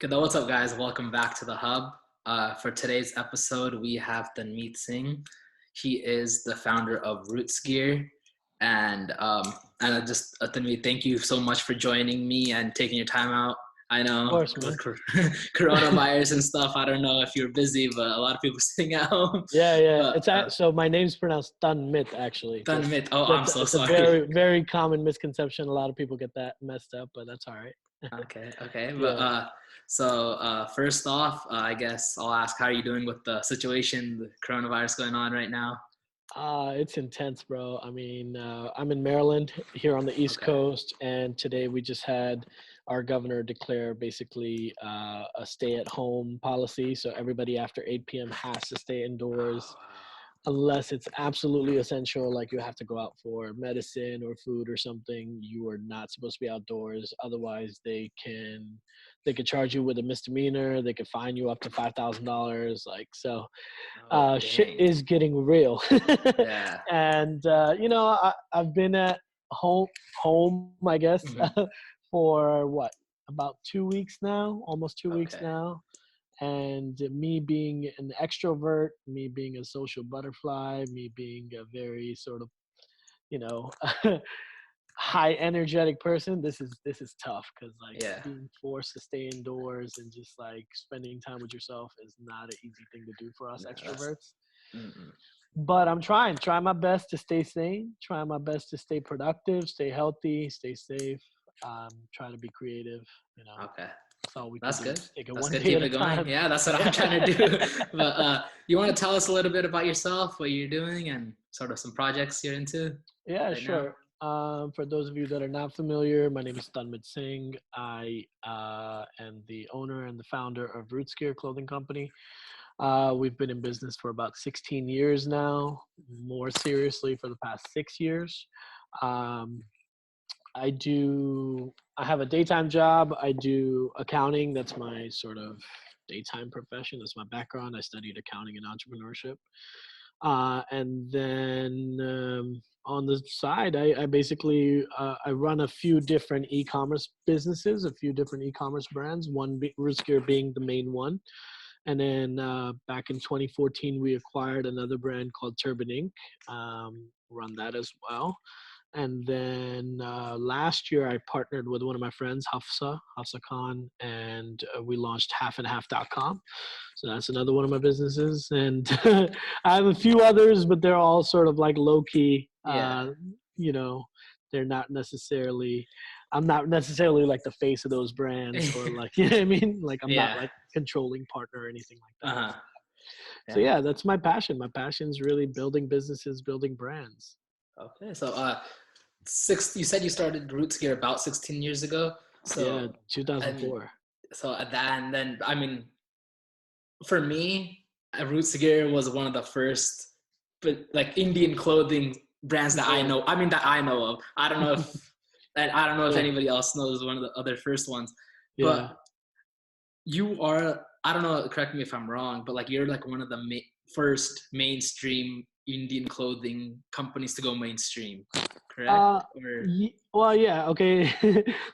Good. What's up, guys? Welcome back to the Hub. For today's episode, we have Tanmit Singh. He is the founder of Rootsgear, and Tanmit, thank you so much for joining me and taking your time out. I Of know course, man. with coronavirus and stuff. I don't know if you're busy, but a lot of people sitting at home. Yeah. But So my name's pronounced Tanmit, actually. Tanmit, oh, I'm That's so it's a sorry. very common misconception. A lot of people get that messed up, but that's all right. Okay. But Yeah. first off, I guess I'll ask, how are you doing with the situation, the coronavirus going on right now? It's intense, bro. I mean, I'm in Maryland here on the East Okay. Coast, and today we just had our governor declare basically a stay-at-home policy. So everybody after 8 p.m. has to stay indoors. Oh, Unless it's absolutely essential, like you have to go out for medicine or food or something, you are not supposed to be outdoors. Otherwise, they could charge you with a misdemeanor. They could fine you up to $5,000. Like so, oh, shit dang. is getting real. Yeah. And I've been at home, I guess, Mhm. for what, about 2 weeks now, almost 2 weeks Okay. now. And me being an extrovert, me being a social butterfly, me being a very sort of, you know, high energetic person, this is tough because like Yeah. being forced to stay indoors and just like spending time with yourself is not an easy thing to do for us No, that's. extroverts. Mm-mm. But I'm trying my best to stay sane, trying my best to stay productive, stay healthy, stay safe, trying to be creative, you know. Okay. That's all we could That's do. good. Just take it That's one good. day Keep at a it going. time. Yeah, that's what I'm trying to do. But you want to tell us a little bit about yourself, what you're doing, and sort of some projects you're into Yeah, right now? sure. For those of you that are not familiar, my name is Tanmit Singh. I am the owner and the founder of Rootsgear clothing company. We've been in business for about 16 years now, more seriously for the past 6 years. Um, I have a daytime job. I do accounting. That's my sort of daytime profession. That's my background. I studied accounting and entrepreneurship. And then on the side, I basically I run a few different e-commerce businesses, a few different e-commerce brands. Rootsgear being the main one. And then back in 2014, we acquired another brand called Turban Inc. Run that as well. And then last year, I partnered with one of my friends, Hafsa Khan, and we launched halfandhalf.com. So that's another one of my businesses. And I have a few others, but they're all sort of like low key. Yeah. You know, they're not necessarily, I'm not necessarily like the face of those brands or like, you know what I mean? Like I'm not Yeah. like controlling partner or anything like that. Uh-huh. So Yeah. yeah, that's my passion. My passion is really building businesses, building brands. Okay. So you said you started Roots Gear about 16 years ago. Yeah, So and 2004. so at that, and then I mean, for me, Roots Gear was one of the first, but like Indian clothing brands that I Yeah. know. I mean, that I know of. I don't know if Yeah. anybody else knows one of the other first ones. Yeah. But you are, I don't know, correct me if I'm wrong, but like you're like one of the first mainstream Indian clothing companies to go mainstream, correct? Uh, Or well, yeah, okay.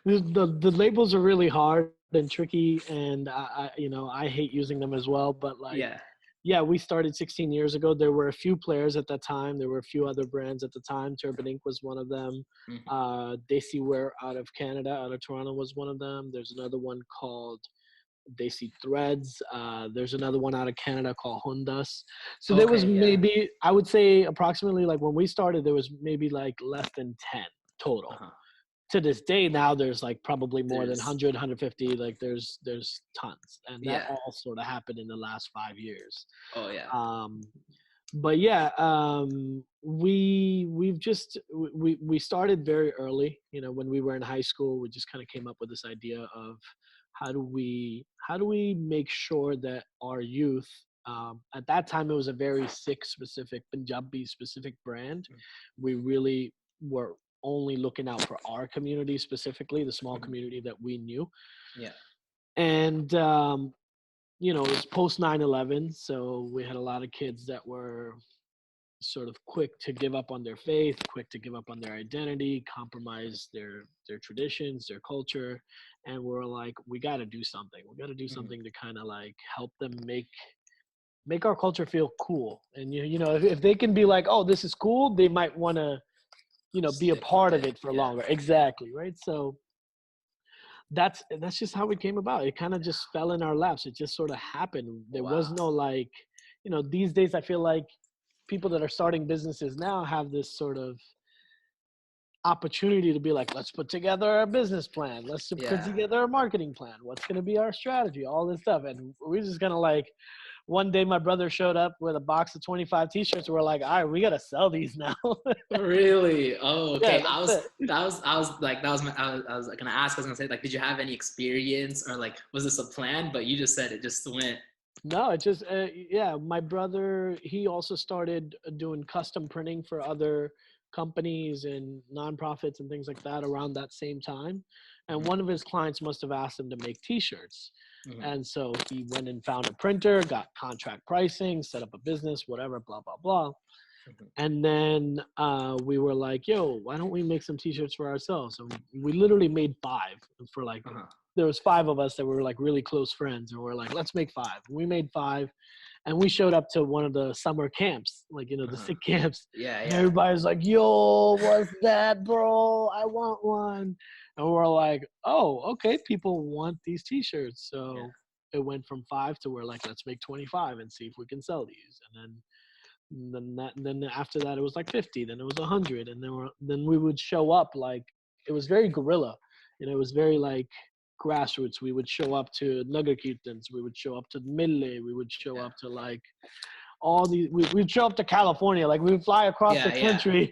The labels are really hard and tricky, and I hate using them as well. But like, yeah. yeah, we started 16 years ago. There were a few players at that time. There were a few other brands at the time. Turban Inc. was one of them. Mhm. Desi Wear out of Canada, out of Toronto, was one of them. There's another one called Desi Threads. There's another one out of Canada called Hundas. So there was Okay, yeah. maybe, I would say approximately, like when we started, there was maybe like less than 10 total. Uh-huh. To this day now there's like probably more than There's 100, 150. Like there's tons, and that yeah. all sort of happened in the last 5 years. Oh yeah. um but yeah, we started very early. When we were in high school, we just kind of came up with this idea of how do we make sure that our youth, at that time it was a very Sikh specific, Punjabi specific brand. We really were only looking out for our community, specifically the small Mhm. community that we knew. Yeah. And it was post 9/11, so we had a lot of kids that were sort of quick to give up on their faith, quick to give up on their identity, compromise their traditions, their culture, and we're like, we got to do something. We got to do Mhm. something to kind of like help them make our culture feel cool. And you know, if they can be like, oh, this is cool, they might want to, you know, be a Stick with part of it. it for Yeah. longer. Exactly, right? So that's just how it came about. It kind of just fell in our laps. It just sort of happened. There was Wow. no like, you know, these days I feel like people that are starting businesses now have this sort of opportunity to be like, let's put together a business plan. Let's put Yeah. together a marketing plan. What's going to be our strategy? All this stuff. And we're just kind of like, one day my brother showed up with a box of 25 t-shirts. We're like, all right, we got to sell these now. Really? Oh, Yeah, okay. that's it. I was like, that was my, I was gonna ask, I was gonna say, like, did you have any experience or like, was this a plan? But you just said it just went. No, it just, yeah, my brother, he also started doing custom printing for other companies and nonprofits and things like that around that same time. And Mhm. one of his clients must have asked him to make t-shirts. Mhm. And so he went and found a printer, got contract pricing, set up a business, whatever, blah, blah, blah. Mhm. And then we were like, yo, why don't we make some t-shirts for ourselves? And we literally made 5 for like, Uh-huh. there was 5 of us that were like really close friends. And we're like, let's make 5. And we made 5. And we showed up to one of the summer camps, like, you know, the Uh-huh. sick camps. Yeah, And yeah. everybody's like, yo, what's that, bro? I want one. And we're like, oh, okay, people want these t-shirts. Yeah. So it went from 5 to we're like, let's make 25 and see if we can sell these. And then after that it was like 50, then it was 100, and then we would show up like, it was very guerrilla, you know, it was very like grassroots. We would show up to Nagar Kirtans, we would show up to Mille, we would show Yeah. up to like all these, we'd show up to California, like we would fly across the Yeah, yeah. country.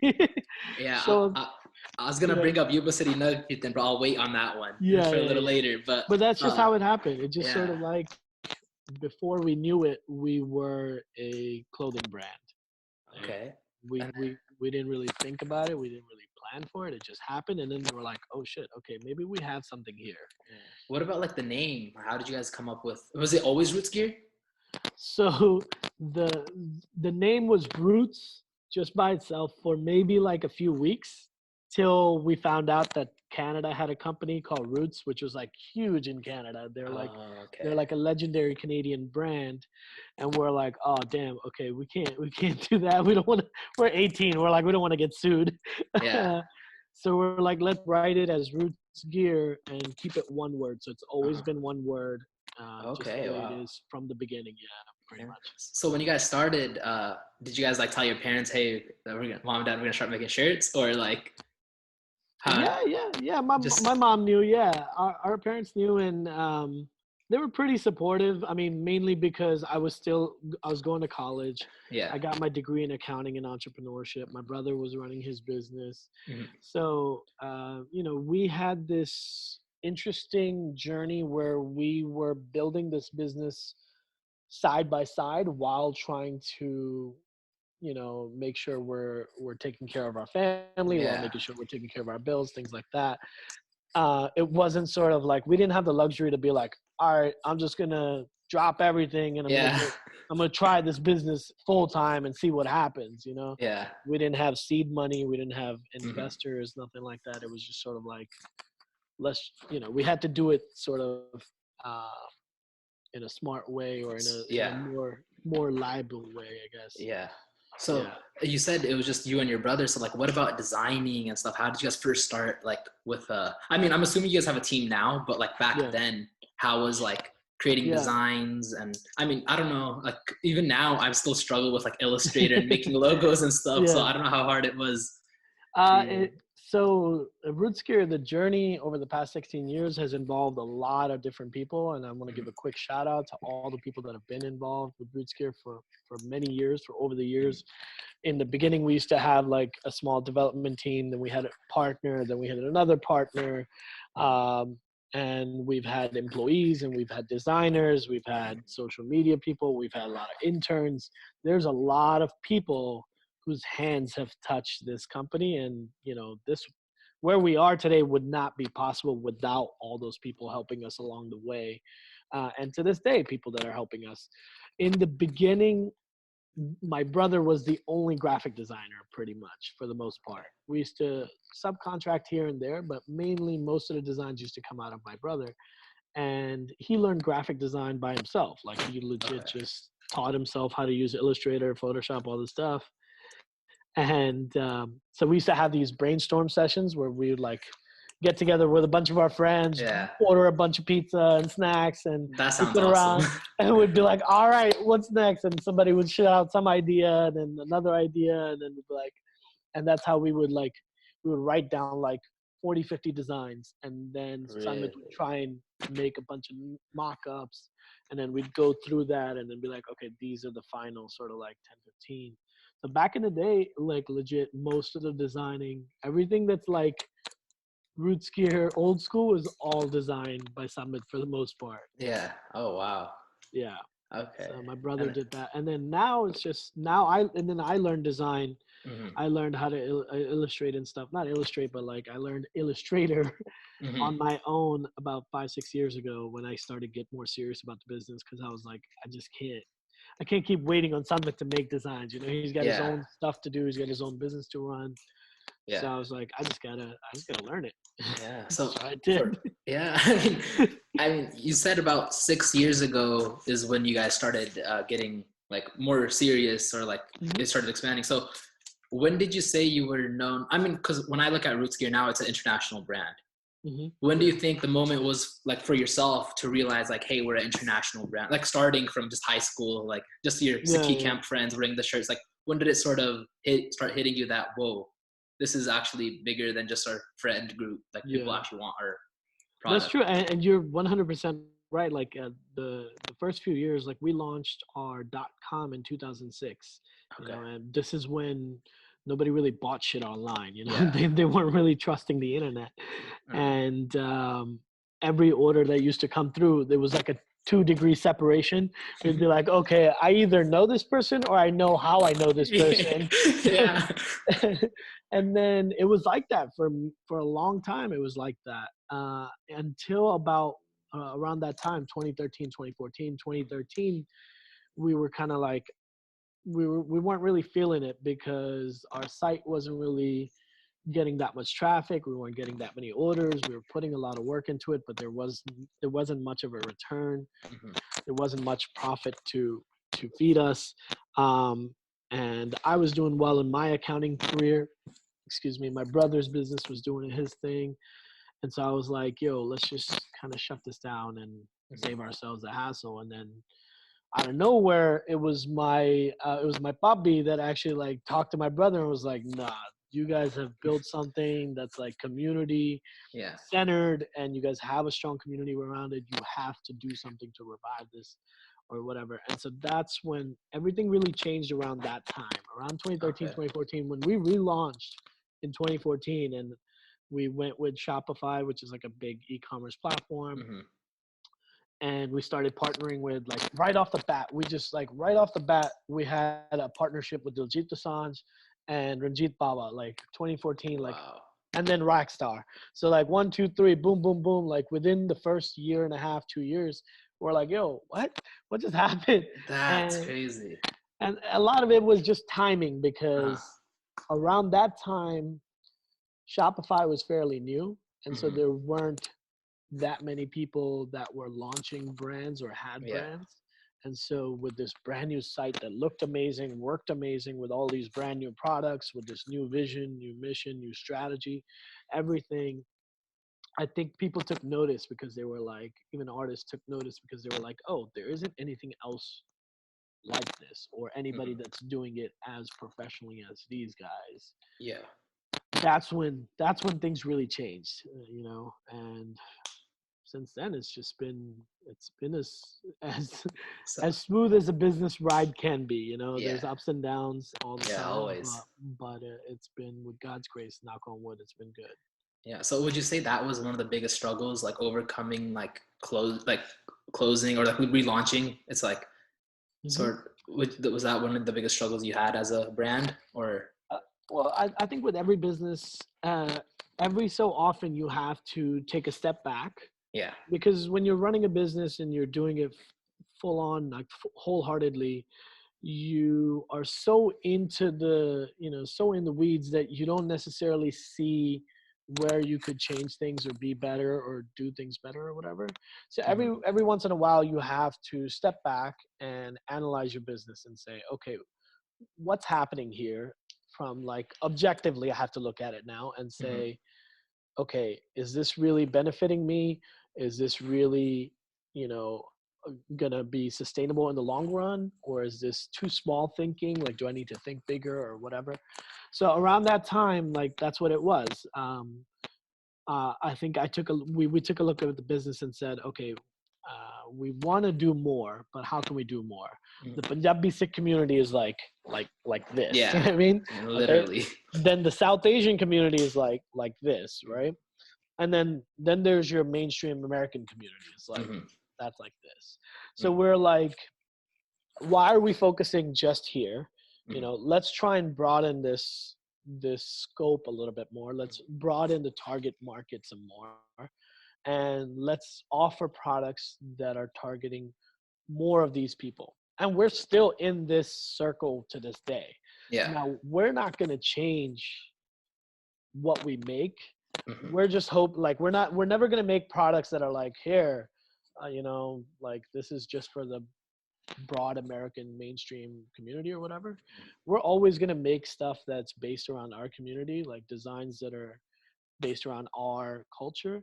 Yeah. So I was gonna yeah, bring up Yuba City Nugget then, but I'll wait on that one yeah, for a yeah, little yeah. later. But But that's just uh how it happened. It just sort yeah. of like, before we knew it, we were a clothing brand. Like, Okay. we And we we didn't really think about it. We didn't really plan for it. It just happened, and then we were like, "Oh shit! Okay, maybe we have something here." yeah. What about like the name? How did you guys come up with? Was it always Rootsgear? So the the name was Roots just by itself for maybe like a few weeks, till we found out that Canada had a company called Roots, which was like huge in Canada. Oh, They're okay. like a legendary Canadian brand, and we're like, oh damn, okay, we can't do that. We don't want to. We're 18. We're like, we don't want to get sued. Yeah. So we're like, let's write it as Roots Gear and keep it one word. So it's always Uh-huh. been one word, just the Okay. way it Wow. is from the beginning. Yeah, pretty Yeah. much. So when you guys started, did you guys like tell your parents, "Hey, mom and dad, we're gonna start making shirts," or like how? Yeah. My Just mom knew. Yeah, our parents knew, and they were pretty supportive. I mean, mainly because I was going to college. yeah. I got my degree in accounting and entrepreneurship. My brother was running his business, Mhm. so you know, we had this interesting journey where we were building this business side by side while trying to, you know, make sure we're taking care of our family while Yeah. making sure we're taking care of our bills, things like that. It wasn't sort of like, we didn't have the luxury to be like, all right, I'm just gonna drop everything and Yeah. I'm gonna try this business full time and see what happens, you know. Yeah. We didn't have seed money, we didn't have Hmm. investors, nothing like that. It was just sort of like, let's, you know, we had to do it sort of uh, in a smart way, or in a Yeah. more liable way, I guess. Yeah. So Yeah. you said it was just you and your brother. So like, what about designing and stuff? How did you guys first start? Like with I mean, I'm assuming you guys have a team now, but like back Yeah. then, how was like creating Yeah. designs? And I mean, I don't know. Like even now, I still struggle with like Illustrator and making logos and stuff. So Yeah. I don't know how hard it was for you. So Rootsgear, the journey over the past 16 years has involved a lot of different people, and I want to give Mhm. a quick shout out to all the people that have been involved with Rootsgear for many years, for over the years. In the beginning, we used to have like a small development team, then we had a partner, then we had another partner, um, and we've had employees, and we've had designers, we've had social media people, we've had a lot of interns. There's a lot of people whose hands have touched this company, and you know, this, where we are today would not be possible without all those people helping us along the way, and to this day, people that are helping us. In the beginning, my brother was the only graphic designer pretty much for the most part. We used to subcontract here and there, but mainly most of the designs used to come out of my brother. And he learned graphic design by himself. Like he legit just taught himself how to use Illustrator, Photoshop, all this stuff. And so we used to have these brainstorm sessions where we would like get together with a bunch of our friends, order a bunch of pizza and snacks, and that we sounds sit around awesome. and we'd be like, all right, what's next? And somebody would shoot out some idea and then another idea. And then we'd be like, and that's how we would write down like 40, 50 designs. And then Simon would try and make a bunch of mock-ups. And then we'd go through that and then be like, okay, these are the final sort of like 10, 15. So back in the day, like legit, most of the designing, everything that's like Rootsgear old school is all designed by Summit for the most part. Yeah. Oh wow. Yeah. Okay. So my brother did that, and then now it's just I learned design. I learned how to illustrate and stuff. Not illustrate, but like I learned Illustrator on my own about 5-6 years ago when I started to get more serious about the business, because I was like, I can't keep waiting on Summit to make designs. You know, he's got his own stuff to do. He's got his own business to run. Yeah. So I was like, I just gotta learn it. Yeah. So I did. I mean, you said about 6 years ago is when you guys started getting like more serious, or like it started expanding. So when did you say you were known? I mean, because when I look at Rootsgear now, it's an international brand. When do you think the moment was like for yourself to realize like, hey, we're an international brand? Like starting from just high school, like just your ski camp friends wearing the shirts. Like when did it sort of start hitting you that, whoa, this is actually bigger than just our friend group. Like people actually want our product. That's true, and you're 100% right. Like the first few years, like we launched our .com in 2006. You know, and this is when nobody really bought shit online. You know, they weren't really trusting the internet, and every order that used to come through, there was like a 2-degree separation. We'd be like, okay, I either know this person or I know how I know this person. And then it was like that for a long time. It was like that until about around that time, 2013, 2014, 2013, we were kind of like, we weren't really feeling it because our site wasn't really getting that much traffic. We weren't getting that many orders. We were putting a lot of work into it, but there wasn't much of a return. There wasn't much profit to feed us. And I was doing well in my accounting career. Excuse me. My brother's business was doing his thing. And so I was like, yo, let's just kind of shut this down and save ourselves the hassle. And then out of nowhere, it was my papi that actually like talked to my brother and was like, nah, you guys have built something that's like community centered, and you guys have a strong community around it. You have to do something to revive this or whatever. And so that's when everything really changed around that time, around 2013, 2014, when we relaunched in 2014, and we went with Shopify, which is like a big e-commerce platform. And we started partnering with, like, right off the bat, we had a partnership with Diljit Dosanjh and Ranjit Baba, like 2014, like, and then Rockstar. So like 1, 2, 3, boom, boom, boom. Like within the first year and a half, 2 years, we're like, yo, what just happened? That's crazy. And a lot of it was just timing, because around that time, Shopify was fairly new. And so there weren't that many people that were launching brands or had brands. And so with this brand new site that looked amazing, worked amazing, with all these brand new products, with this new vision, new mission, new strategy, everything, I think people took notice, because they were like, even artists took notice, because they were like, oh, there isn't anything else like this, or anybody that's doing it as professionally as these guys. That's when things really changed, you know. And since then, it's been as smooth as a business ride can be. You know, there's ups and downs all the time. Always. But it's been, with God's grace, knock on wood, it's been good. Yeah. So would you say that was one of the biggest struggles, like overcoming like closing or like relaunching? It's like was that one of the biggest struggles you had as a brand, or? Well, I think with every business, every so often you have to take a step back. Yeah. Because when you're running a business and you're doing it full on, like wholeheartedly, you are so into the, so in the weeds that you don't necessarily see where you could change things or be better or do things better or whatever. So every once in a while you have to step back and analyze your business and say, okay, what's happening here? From like objectively, I have to look at it now and say, okay, is this really benefiting me? Is this really, gonna be sustainable in the long run? Or is this too small thinking? Like, do I need to think bigger or whatever? So around that time, like, that's what it was. I think we took a look at the business and said, okay, we want to do more, but how can we do more? The Punjabi Sikh community is like this. Yeah, You know what I mean? literally. Okay? Then the South Asian community is like this, right? And then there's your mainstream American community. It's like that's like this. So we're like, why are we focusing just here? Let's try and broaden this scope a little bit more. Let's broaden the target market some more, and let's offer products that are targeting more of these people. And we're still in this circle to this day. Yeah. Now, we're not going to change what we make. We're just we're never going to make products that are like, here, like this is just for the broad American mainstream community or whatever. We're always going to make stuff that's based around our community, like designs that are based around our culture.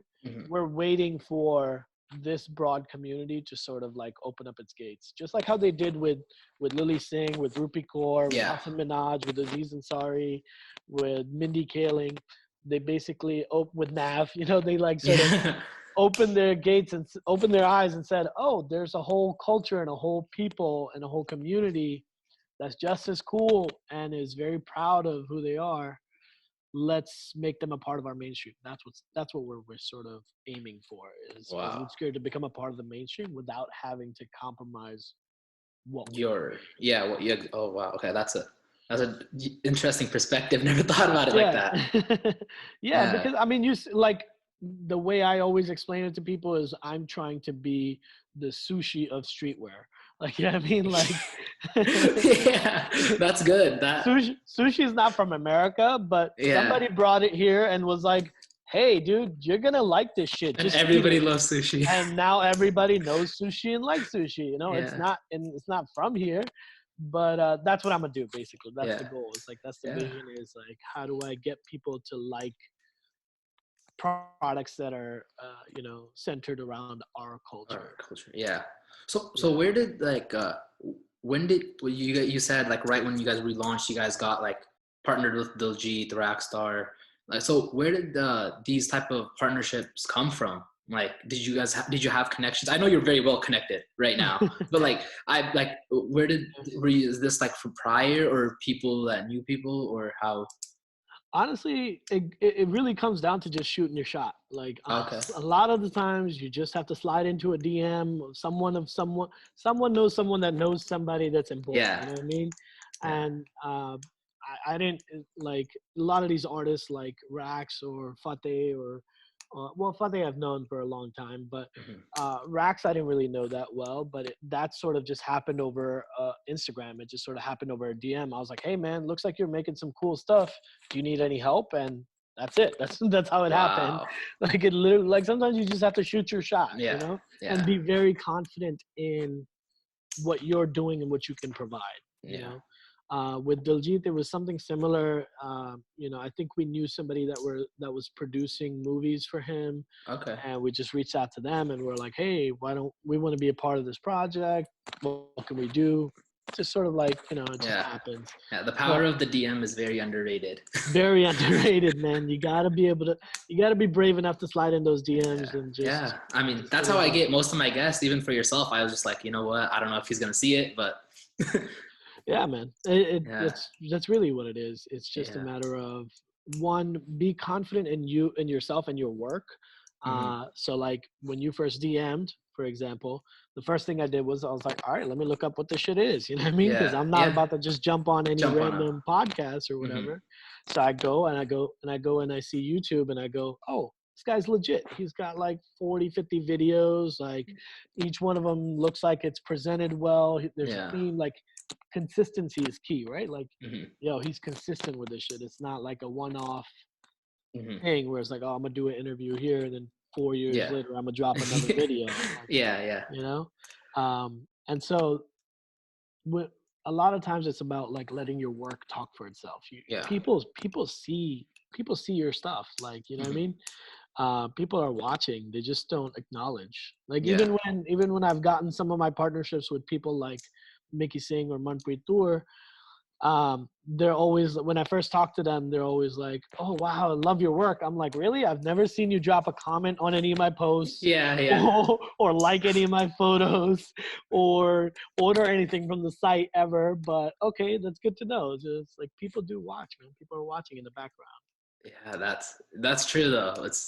We're waiting for this broad community to sort of like open up its gates, just like how they did with Lily Singh, with Rupi Kaur, with Hassan Minaj, with Aziz Ansari, with Mindy Kaling. They basically with Nav, they like sort of opened their gates and opened their eyes and said, oh, there's a whole culture and a whole people and a whole community that's just as cool and is very proud of who they are. Let's make them a part of our mainstream. That's what we're sort of aiming for, is for Rootsgear to become a part of the mainstream without having to compromise what oh wow, okay, that's an interesting perspective. Never thought about it like that. Because I mean, like the way I always explain it to people is I'm trying to be the sushi of streetwear. Like, you know what I mean? Like, yeah, that's good. That sushi is not from America, but somebody brought it here and was like, hey, dude, you're going to like this shit. And everybody loves sushi. And now everybody knows sushi and likes sushi. It's not from here. But that's what I'm going to do, basically. That's the goal. It's like, that's the vision, is like, how do I get people to like products that are, centered around our culture. Yeah. So where did when did you said like right when you guys relaunched, you guys got like partnered with Diljit, Rockstar. Like, so where did these type of partnerships come from? Like, did you have connections? I know you're very well connected right now, but is this like from prior or people that knew people, or how? Honestly, it really comes down to just shooting your shot. Like, a lot of the times you just have to slide into a DM of someone knows someone that knows somebody that's important. Yeah. You know what I mean? Yeah. And I didn't, like, a lot of these artists like Rax or Fateh or Fateh I've known for a long time, but Rax I didn't really know that well, but that sort of just happened over Instagram. It just sort of happened over a DM. I was like, hey man, looks like you're making some cool stuff. Do you need any help? And that's it. That's how it happened. Like, it literally, like, sometimes you just have to shoot your shot, and be very confident in what you're doing and what you can provide, you know? With Diljit, there was something similar. I think we knew somebody that was producing movies for him. Okay. And we just reached out to them and we're like, hey, why don't we want to be a part of this project? What can we do? Just sort of like, it just happens. Yeah, the power of the DM is very underrated. Very underrated, man. You gotta be brave enough to slide in those DMs and just. Yeah, I mean, that's how I get most of my guests. Even for yourself, I was just like, you know what? I don't know if he's gonna see it, but. Yeah, man. That's really what it is. It's just a matter of, one, be confident in yourself and your work. So like when you first DM'd, for example, the first thing I did was I was like, all right, let me look up what this shit is. You know what I mean? Because I'm not about to just jump on any random podcast or whatever. So I go and I see YouTube and I go, oh, this guy's legit. He's got like 40, 50 videos. Like, each one of them looks like it's presented well. There's a theme. Like, consistency is key, right? Like, Hmm. yo, he's consistent with this shit. It's not like a one-off Hmm. thing where it's like, oh, I'm gonna do an interview here, and then 4 years Yeah. later, I'm gonna drop another video. Like, Yeah, yeah. you know, and so with, a lot of times it's about like letting your work talk for itself. Yeah. People see your stuff. Like, you know what I Hmm. mean? People are watching. They just don't acknowledge. Like, Yeah. even when I've gotten some of my partnerships with people like Mickey Singh or Manpreet Tour, they're always, when I first talk to them, they're always like, "Oh wow, I love your work." I'm like, "Really? I've never seen you drop a comment on any of my posts, Yeah, yeah. or like any of my photos, or order anything from the site ever." But okay, that's good to know. Just like, people do watch, man. People are watching in the background. Yeah, that's true though. It's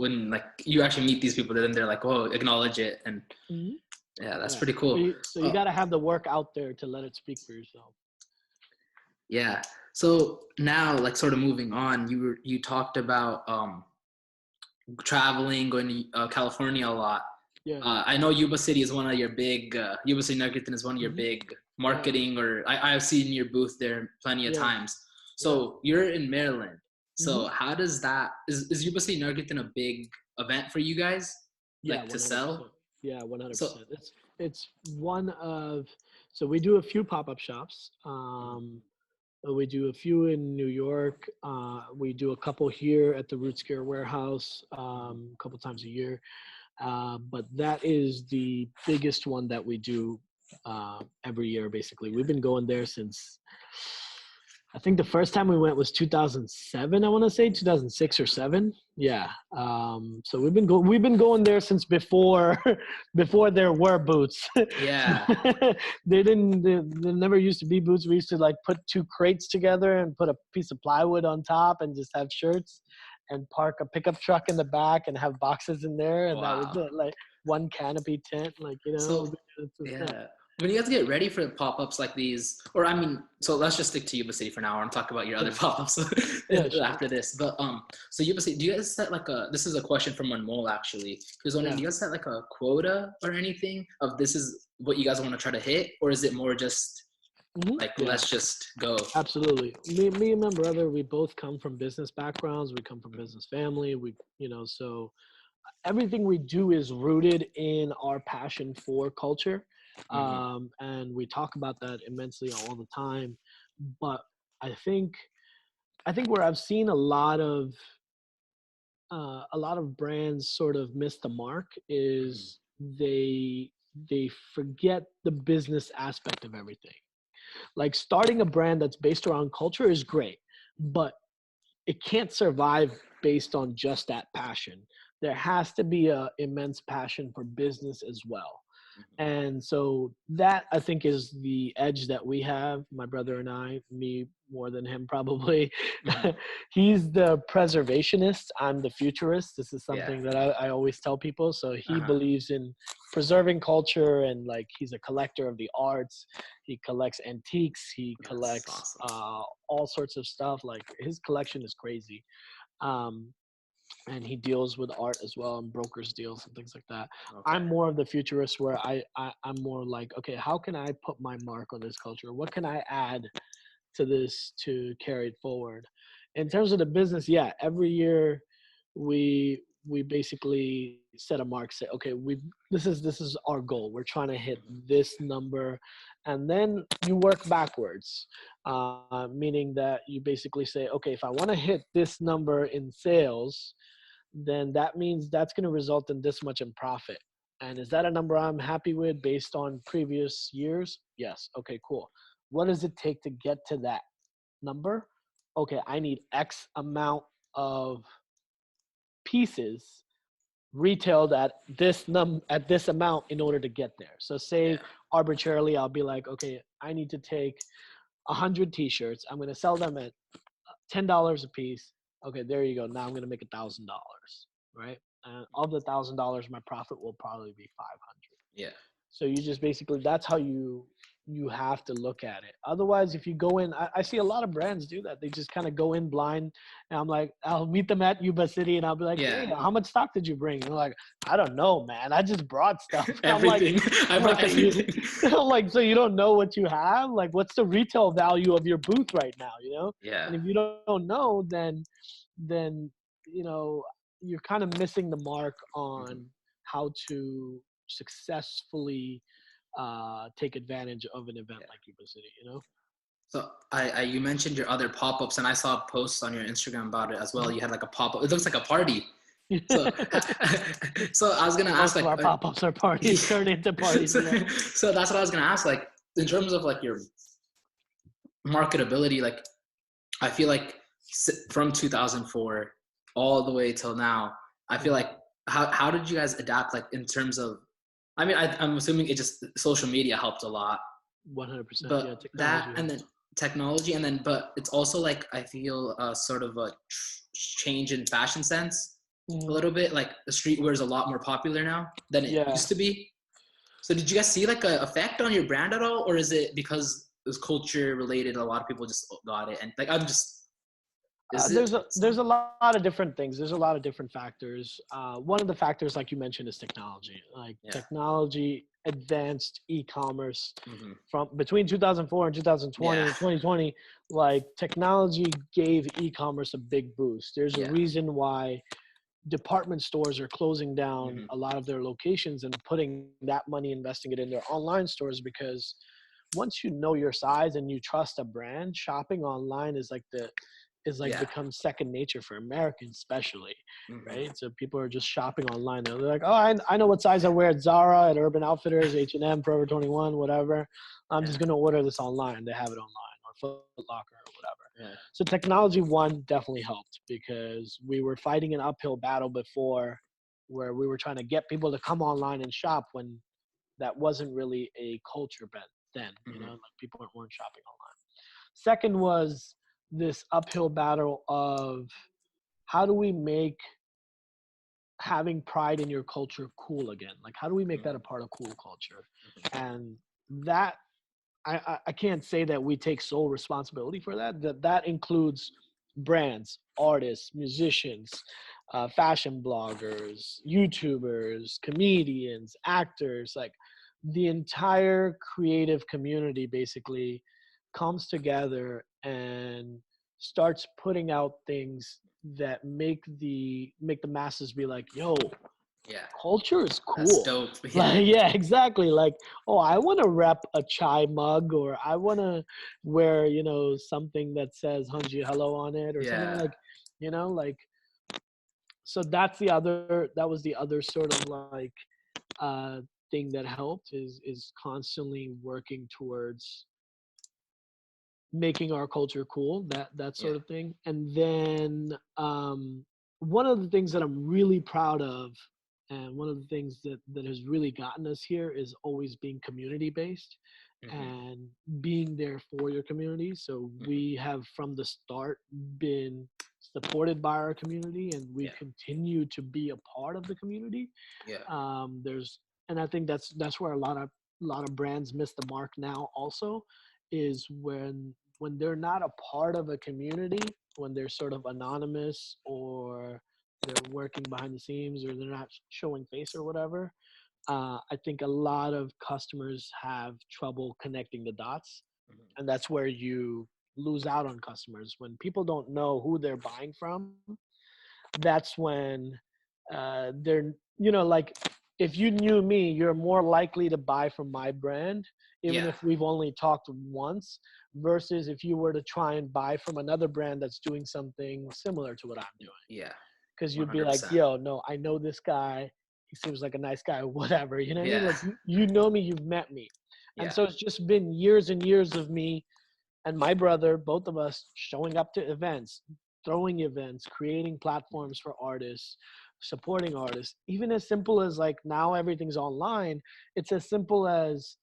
when like you actually meet these people, then they're like, "Oh, acknowledge it," and Mhm. yeah, that's Yeah. pretty So cool. you got to have the work out there to let it speak for yourself. Yeah. So now, like, sort of moving on, you talked about traveling, going to California a lot. Yeah. I know Yuba City is one of your big. Yuba City Nuggets is one of your Mhm. big Yeah. marketing, or I've seen your booth there plenty of Yeah. times. Yeah. So you're in Maryland. Mhm. So how does that is Yuba City Nuggets a big event for you guys, Yeah, like to 100%. sell? Yeah, So 100%. It's one of, so we do a few pop-up shops. We do a few in New York. We do a couple here at the Rootsgear warehouse, a couple times a year. But that is the biggest one that we do every year. Basically, we've been going there since, I think the first time we went was 2007. I want to say 2006 or seven. Yeah. So we've been going there since before before there were boots. yeah, There never used to be boots. We used to like put two crates together and put a piece of plywood on top and just have shirts and park a pickup truck in the back and have boxes in there, and that was wow. it. Like one canopy tent, like, you know, we've So been doing it since then. yeah, when you guys get ready for pop-ups like these, or I mean, so let's just stick to Yuba City for now. I'm talking about your other Yeah. pop-ups Yeah, sure. after this. But so Yuba City, do you guys set like a? This is a question from Anmol actually. He was wondering, Yeah. do you guys set like a quota or anything of this is what you guys want to try to hit, or is it more just like Yeah. let's just go? Absolutely. Me and my brother, we both come from business backgrounds. We come from business family. So everything we do is rooted in our passion for culture. Mm-hmm. And we talk about that immensely all the time. But I think, where I've seen a lot of brands sort of miss the mark is they forget the business aspect of everything. Like, starting a brand that's based around culture is great, but it can't survive based on just that passion. There has to be a immense passion for business as well. And so that, I think, is the edge that we have, my brother and I, me more than him probably. Mm-hmm. He's the preservationist. I'm the futurist. This is Yeah. something that I always tell people. So he Uh-huh. believes in preserving culture, and like, he's a collector of the arts. He collects antiques. He That's collects awesome. all sorts of stuff. Like, his collection is crazy. Um, and he deals with art as well and brokers deals and things like that. Okay. I'm more of the futurist, where I'm more like, okay, how can I put my mark on this culture? What can I add to this to carry it forward? In terms of the business, yeah, every year we basically set a mark, say, okay, this is our goal. We're trying to hit this number, and then you work backwards, meaning that you basically say, okay, if I want to hit this number in sales, then that means that's going to result in this much in profit. And is that a number I'm happy with based on previous years? Yes. Okay, cool. What does it take to get to that number? Okay, I need X amount of pieces retailed at at this amount in order to get there. So say Yeah. arbitrarily, I'll be like, okay, I need to take 100 t-shirts. I'm going to sell them at $10 a piece. Okay, there you go. Now I'm gonna make $1,000, right? And of the $1,000, my profit will probably be 500. Yeah. So you just basically, that's how you you have to look at it. Otherwise, if you go in, I see a lot of brands do that. They just kind of go in blind. And I'm like, I'll meet them at Yuba City and I'll be like, hey, how much stock did you bring? And they're like, I don't know, man. I just brought stuff. Everything. I'm like, everything. I'm like, so you don't know what you have? Like, what's the retail value of your booth right now, you know? Yeah. And if you don't know, then, you know, you're kind of missing the mark on how to successfully take advantage of an event like Yuba City, you know? So you mentioned your other pop-ups, and I saw posts on your Instagram about it as well. You had like a pop-up. It looks like a party. So, so I was gonna ask, like, our pop-ups are parties turn into parties. So that's what I was gonna ask. Like, in terms of like your marketability, like, I feel like from 2004 all the way till now, I feel like how did you guys adapt? Like, in terms of, I mean, I'm assuming it just social media helped a lot. 100%. But yeah, that and then technology, and then but it's also like I feel sort of a change in fashion sense a little bit. Like the streetwear is a lot more popular now than it used to be. So did you guys see like an effect on your brand at all, or is it because it was culture related? A lot of people just got it, and like I'm just. There's a lot of different things. There's a lot of different factors. One of the factors, like you mentioned, is technology. Like technology advanced e-commerce from between 2004 and 2020 and 2020. Like technology gave e-commerce a big boost. There's a reason why department stores are closing down a lot of their locations and putting that money, investing it in their online stores, because once you know your size and you trust a brand, shopping online is like becomes second nature for Americans, especially, right? So people are just shopping online. They're like, oh, I know what size I wear at Zara, at Urban Outfitters, H&M, Forever 21, whatever. I'm just going to order this online. They have it online, or Foot Locker or whatever. So technology, one, definitely helped, because we were fighting an uphill battle before where we were trying to get people to come online and shop when that wasn't really a culture then, you know, like people weren't shopping online. Second was this uphill battle of how do we make having pride in your culture cool again? Like, how do we make that a part of cool culture? And that, I can't say that we take sole responsibility for that. That includes brands, artists, musicians, fashion bloggers, YouTubers, comedians, actors. Like the entire creative community basically comes together and starts putting out things that make the masses be like, yo, culture is cool. That's dope. Like, exactly. Like, oh, I want to rep a chai mug, or I want to wear, you know, something that says Hanji Hello on it, or something like, you know, like. So that was the other sort of like thing that helped is constantly working towards making our culture cool, that sort of thing. And then one of the things that I'm really proud of, and one of the things that has really gotten us here, is always being community based and being there for your community. So we have from the start been supported by our community, and we continue to be a part of the community. And I think that's where a lot of brands miss the mark now also, is when they're not a part of a community, when they're sort of anonymous, or they're working behind the scenes, or they're not showing face or whatever. I think a lot of customers have trouble connecting the dots, and that's where you lose out on customers. When people don't know who they're buying from, that's when they're, you know, like if you knew me, you're more likely to buy from my brand, even if we've only talked once, versus if you were to try and buy from another brand that's doing something similar to what I'm doing. Because you'd be like, yo, no, I know this guy. He seems like a nice guy, whatever. You know what I mean? Like, you know me, you've met me. And so it's just been years and years of me and my brother, both of us, showing up to events, throwing events, creating platforms for artists, supporting artists. Even as simple as, like, now everything's online. It's as simple as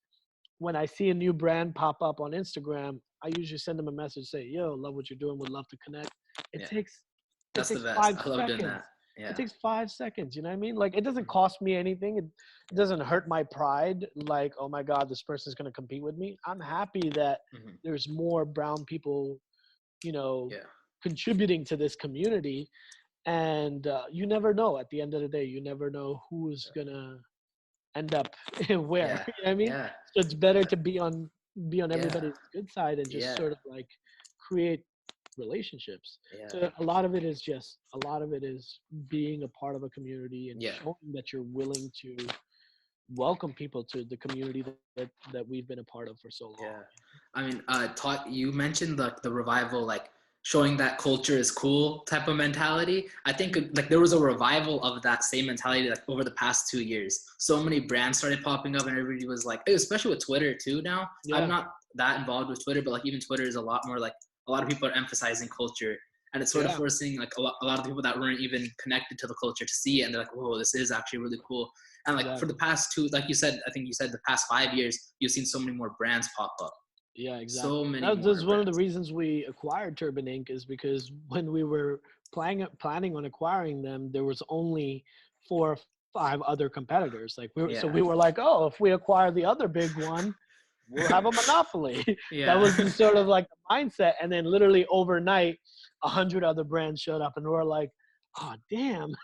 when I see a new brand pop up on Instagram, I usually send them a message, say, yo, love what you're doing, would love to connect. It takes That's the best. 5 I love seconds. doing that. Yeah. It takes 5 seconds. You know what I mean? Like, it doesn't cost me anything. It doesn't hurt my pride. Like, oh my God, this person's going to compete with me. I'm happy that there's more brown people, you know, contributing to this community. And you never know. At the end of the day, you never know who's going to end up where. Yeah. You know what I mean? Yeah. So it's better to be on everybody's good side and just sort of like create relationships. So a lot of it is being a part of a community and showing that you're willing to welcome people to the community that we've been a part of for so long. Yeah. I mean, you mentioned the revival, like showing that culture is cool type of mentality. I think like there was a revival of that same mentality like over the past 2 years. So many brands started popping up and everybody was like, especially with Twitter too now. I'm not that involved with Twitter, but like even Twitter is a lot more like a lot of people are emphasizing culture, and it's sort of forcing like a lot of people that weren't even connected to the culture to see it, and they're like, whoa, this is actually really cool. And like for the past like you said, I think you said the past 5 years, you've seen so many more brands pop up. Yeah, exactly. So many. That's one of the reasons we acquired Turban Inc. is because when we were planning on acquiring them, there was only 4 or 5 other competitors. Like so we were like, oh, if we acquire the other big one, we'll have a monopoly. That was sort of like the mindset. And then literally overnight, 100 other brands showed up, and we're like, oh damn.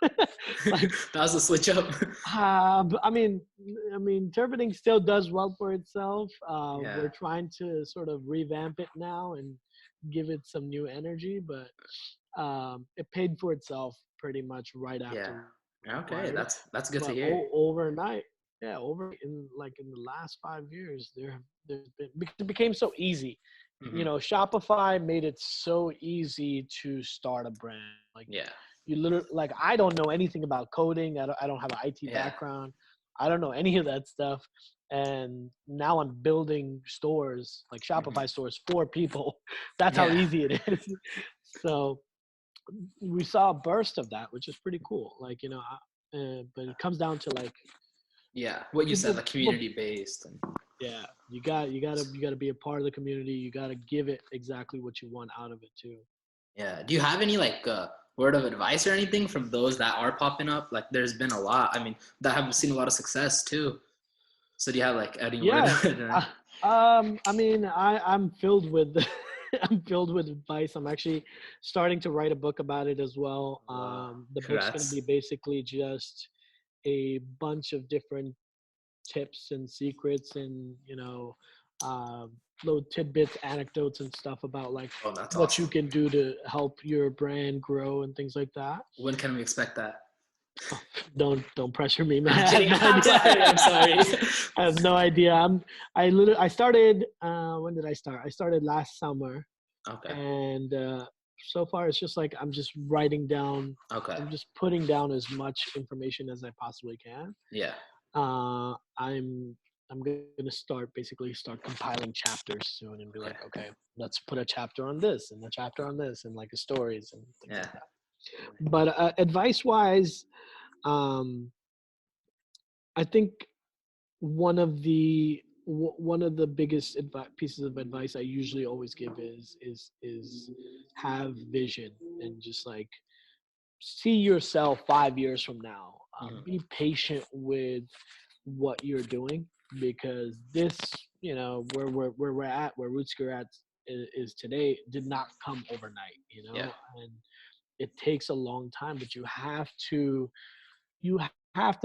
Like, that was a switch up. I mean, Turban Inc. still does well for itself. We're trying to sort of revamp it now and give it some new energy, but it paid for itself pretty much right after. Okay, that's good to hear. Overnight, in the last 5 years, there's been, because it became so easy. You know, Shopify made it so easy to start a brand. Like, you literally, like, I don't know anything about coding. I don't have an IT background. I don't know any of that stuff. And now I'm building stores, like Shopify stores for people. That's how easy it is. So we saw a burst of that, which is pretty cool. Like, you know, but it comes down to like, what you said, like community based. Yeah, you gotta be a part of the community. You gotta give it exactly what you want out of it too. Yeah. Do you have any like word of advice or anything from those that are popping up? Like, there's been a lot. I mean, that have seen a lot of success too. So do you have like any word of advice? I mean, I'm filled with I'm filled with advice. I'm actually starting to write a book about it as well. The book's gonna be basically just a bunch of different tips and secrets and, you know, little tidbits, anecdotes and stuff about like what you can do to help your brand grow and things like that. When can we expect that? Don't pressure me, man. I'm sorry. I have no idea. I started, when did I start? I started last summer. Okay. And so far it's just like I'm just writing down. Okay. I'm just putting down as much information as I possibly can. Yeah. I'm gonna start compiling chapters soon and be like, okay, let's put a chapter on this and a chapter on this and like stories and things like that. But advice wise, I think one of the biggest pieces of advice I usually always give is have vision and just like see yourself 5 years from now. Be patient with what you're doing, because this, you know, where we're at, where Rootsgear is today, did not come overnight, you know, and it takes a long time, but you have to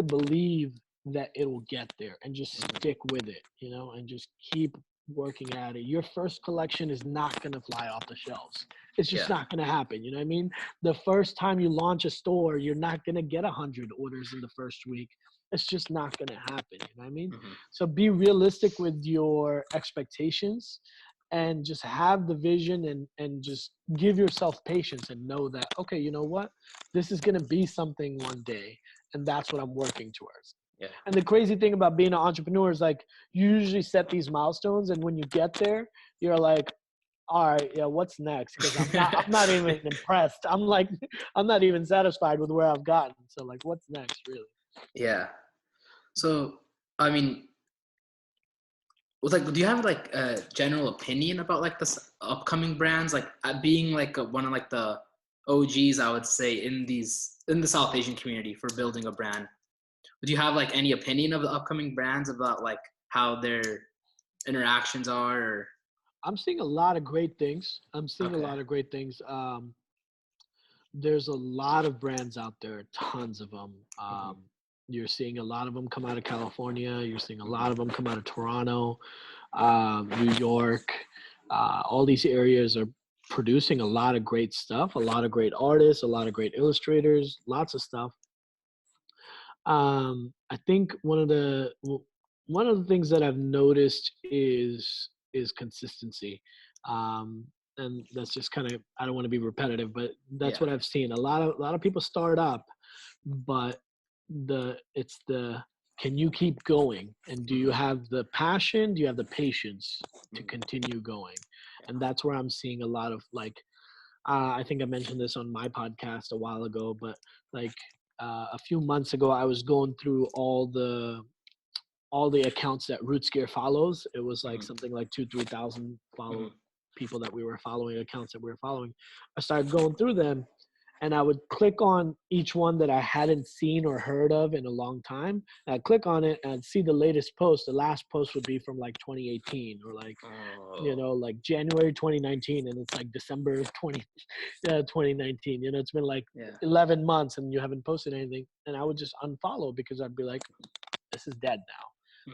believe that it'll get there and just stick with it, you know, and just keep working at it. Your first collection is not going to fly off the shelves. It's just not going to happen. You know what I mean? The first time you launch a store, you're not going to get 100 orders in the first week. It's just not going to happen. You know what I mean? So be realistic with your expectations and just have the vision and just give yourself patience and know that, okay, you know what? This is going to be something one day, and that's what I'm working towards. Yeah. And the crazy thing about being an entrepreneur is like you usually set these milestones, and when you get there, you're like, all right, yeah, what's next? Because I'm not even impressed. I'm not even satisfied with where I've gotten. So like, what's next, really? Yeah. So I mean, do you have like a general opinion about like this upcoming brands, like being like one of like the OGs, I would say, in the South Asian community for building a brand. Would you have like any opinion of the upcoming brands about like how their interactions are? Or... I'm seeing a lot of great things. Okay. There's a lot of brands out there, tons of them. Mm-hmm. You're seeing a lot of them come out of California. You're seeing a lot of them come out of Toronto, New York. All these areas are producing a lot of great stuff, a lot of great artists, a lot of great illustrators, lots of stuff. I think one of the things that I've noticed is consistency. And that's just kind of, I don't want to be repetitive, but that's what I've seen. A lot of people start up, but can you keep going? And do you have the passion? Do you have the patience to continue going? And that's where I'm seeing a lot of like, I think I mentioned this on my podcast a while ago, but like a few months ago, I was going through all the accounts that Rootsgear follows. It was like something like 2,000-3,000 people that we were following, accounts that we were following. I started going through them, and I would click on each one that I hadn't seen or heard of in a long time. And I'd click on it and I'd see the latest post. The last post would be from like 2018 or like, like January 2019. And it's like December 2019. It's been like 11 months and you haven't posted anything. And I would just unfollow because I'd be like, this is dead now.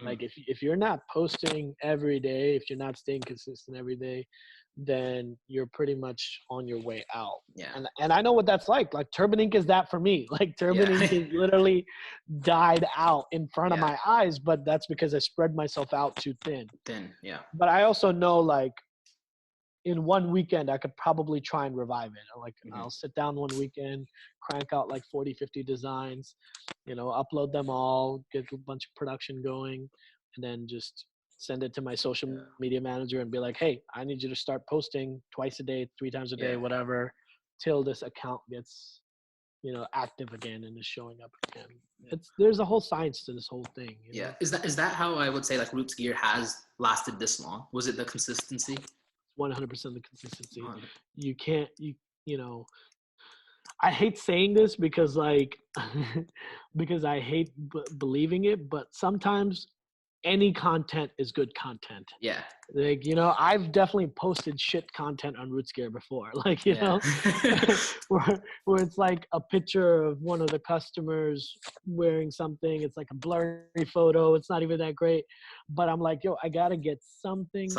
Like if you're not posting every day, if you're not staying consistent every day, then you're pretty much on your way out. And I know what that's like. Like Turban Ink is that for me. Like Turban Ink is literally died out in front of my eyes, but that's because I spread myself out too thin. But I also know like in one weekend, I could probably try and revive it. Like I'll sit down one weekend, crank out like 40, 50 designs, upload them all, get a bunch of production going, and then just send it to my social media manager and be like, hey, I need you to start posting twice a day, 3 times a day, whatever, till this account gets, active again and is showing up again. There's a whole science to this whole thing. Is that how I would say like Rootsgear has lasted this long? Was it the consistency? 100% the consistency. You can't, I hate saying this because like, because I hate believing it, but sometimes any content is good content. Like, I've definitely posted shit content on Rootsgear before. Like, where it's like a picture of one of the customers wearing something. It's like a blurry photo. It's not even that great. But I'm like, I got to get something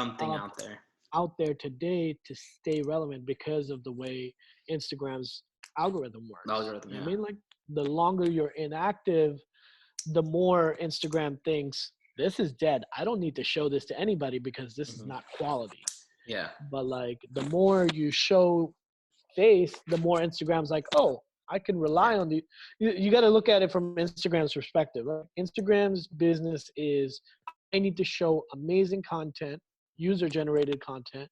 out there today to stay relevant because of the way Instagram's algorithm works. I mean, like the longer you're inactive, the more Instagram thinks this is dead. I don't need to show this to anybody because this is not quality. But like the more you show face, the more Instagram's like, oh, I can rely on the. You got to look at it from Instagram's perspective. Right? Instagram's business is I need to show amazing content, user-generated content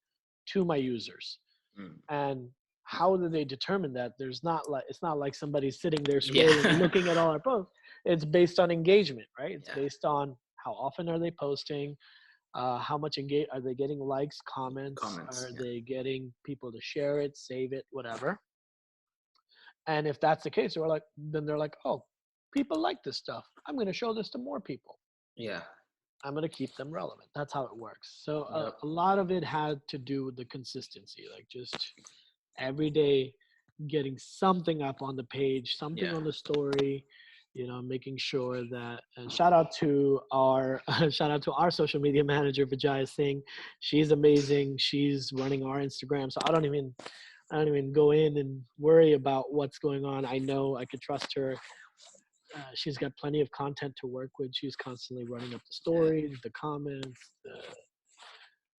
to my users. And how do they determine that? It's not like somebody's sitting there scrolling, looking at all our posts. It's based on engagement, right? It's based on how often are they posting, how much are they getting likes, comments are they getting people to share it, save it, whatever. And if that's the case, then they're like, oh, people like this stuff. I'm going to show this to more people. I'm going to keep them relevant. That's how it works. So a lot of it had to do with the consistency, like just every day getting something up on the page, something on the story, making sure that, and shout out to our social media manager, Vijaya Singh. She's amazing. She's running our Instagram. So I don't even go in and worry about what's going on. I know I could trust her. She's got plenty of content to work with. She's constantly running up the stories, the comments,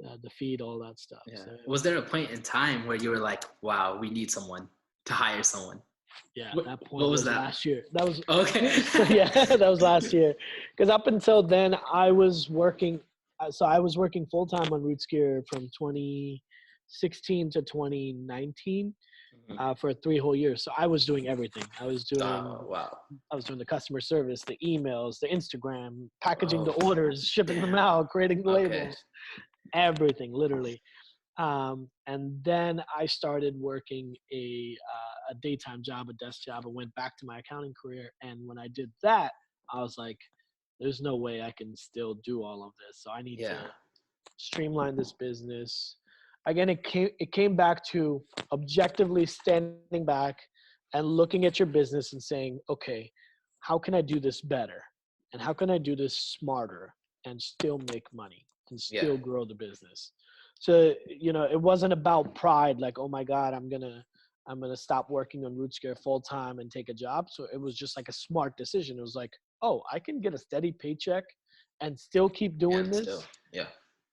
the feed, all that stuff. So, was there a point in time where you were like, wow, we need someone to hire someone? That point was last year. That was okay. That was last year. Because up until then, I was working. So I was working full time on Rootsgear from 2016 to 2019 for 3 whole years. So I was doing everything. I was doing. I was doing the customer service, the emails, the Instagram, packaging the orders, shipping them out, creating the labels, everything, literally. And then I started working a daytime job, a desk job, and went back to my accounting career. And when I did that, I was like, there's no way I can still do all of this. So I need to Yeah. streamline this business. Again, it came back to objectively standing back and looking at your business and saying, okay, how can I do this better? And how can I do this smarter and still make money and Yeah. still grow the business? So, it wasn't about pride, like, oh my God, I'm gonna stop working on Rootsgear full time and take a job. So it was just like a smart decision. It was like, oh, I can get a steady paycheck and still keep Yeah. doing Still. this. Yeah.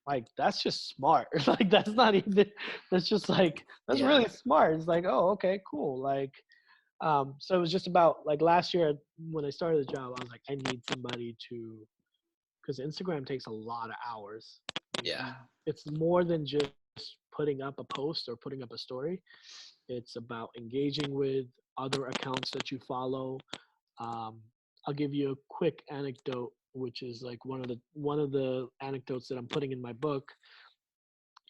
Like, that's just smart. Like, that's not even, that's just like, that's Yeah. really smart. It's like, oh, okay, cool. Like, so it was just about, like, last year when I started the job, I was like, I need somebody to, because Instagram takes a lot of hours. Yeah. It's more than just putting up a post or putting up a story. It's about engaging with other accounts that you follow. Um, I'll give you a quick anecdote, which is like one of the anecdotes that I'm putting in my book.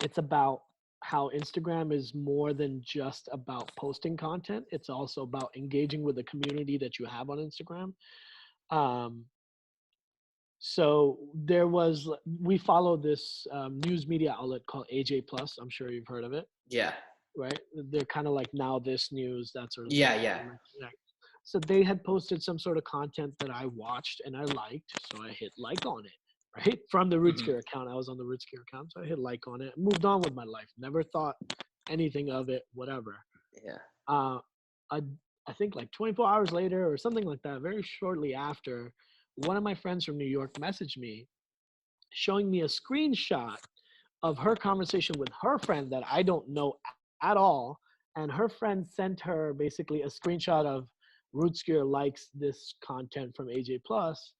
It's about how Instagram is more than just about posting content. It's also about engaging with the community that you have on Instagram. Um, so we follow this news media outlet called AJ Plus. I'm sure you've heard of it, Yeah. right? They're kind of like Now This News, that sort of thing. Yeah. Yeah. Yeah. So they had posted some sort of content that I watched and I liked, so I hit like on it, right? From the Hmm. Rootsgear account. I was on the Rootsgear account, so I hit like on it, moved on with my life, never thought anything of it, whatever. Yeah. Uh, I, I think like 24 hours later or something like that, very shortly after, one of my friends from New York messaged me showing me a screenshot of her conversation with her friend that I don't know at all. And her friend sent her basically a screenshot of Rootsgear likes this content from AJ Plus.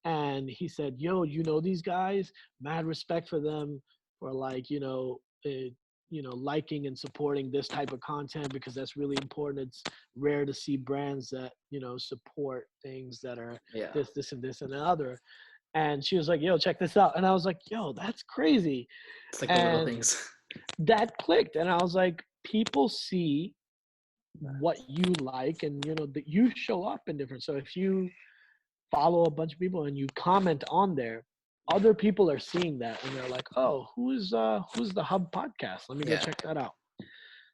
And he said, yo, these guys, mad respect for them for like, liking and supporting this type of content because that's really important. It's rare to see brands that, support things that are Yeah. this, and this, and the other. And she was like, yo, check this out. And I was like, yo, that's crazy. It's like the little And things. that clicked. And I was like, people see what you like and, that you show up in different. So if you follow a bunch of people and you comment on there, other people are seeing that and they're like, oh, who's the Hub podcast? Let me go Yeah. check that out.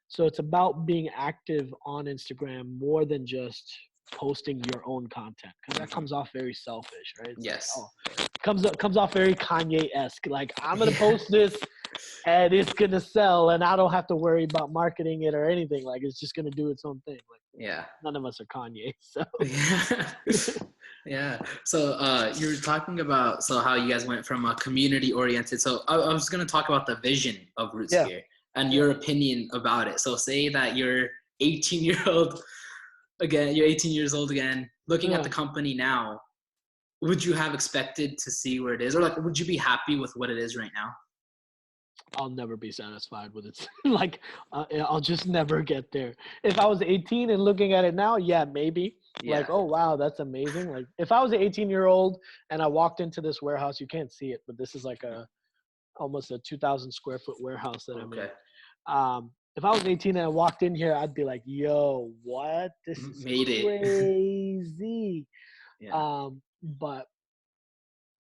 So it's about being active on Instagram more than just posting your own content, because that comes off very selfish, right? It's Yes. like, oh, comes off very Kanye-esque. Like, I'm gonna post this and it's gonna sell, and I don't have to worry about marketing it or anything. Like, it's just gonna do its own thing. Like, Yeah. none of us are Kanye, so. Yeah. So you were talking about how you guys went from a community oriented. So I was going to talk about the vision of Yeah. Rootsgear and your opinion about it. So say that you're 18-year-old again, you're 18 years old again, looking at the company now. Would you have expected to see where it is, or like, would you be happy with what it is right now? I'll never be satisfied with it. Like, I'll just never get there. If I was 18 and looking at it now, yeah, maybe. Yeah. Like, oh, wow, that's amazing. Like, if I was an 18-year-old and I walked into this warehouse, you can't see it, but this is like almost a 2,000 square foot warehouse that I'm in. If I was 18 and I walked in here, I'd be like, yo, what? This is Made it. crazy. Yeah. But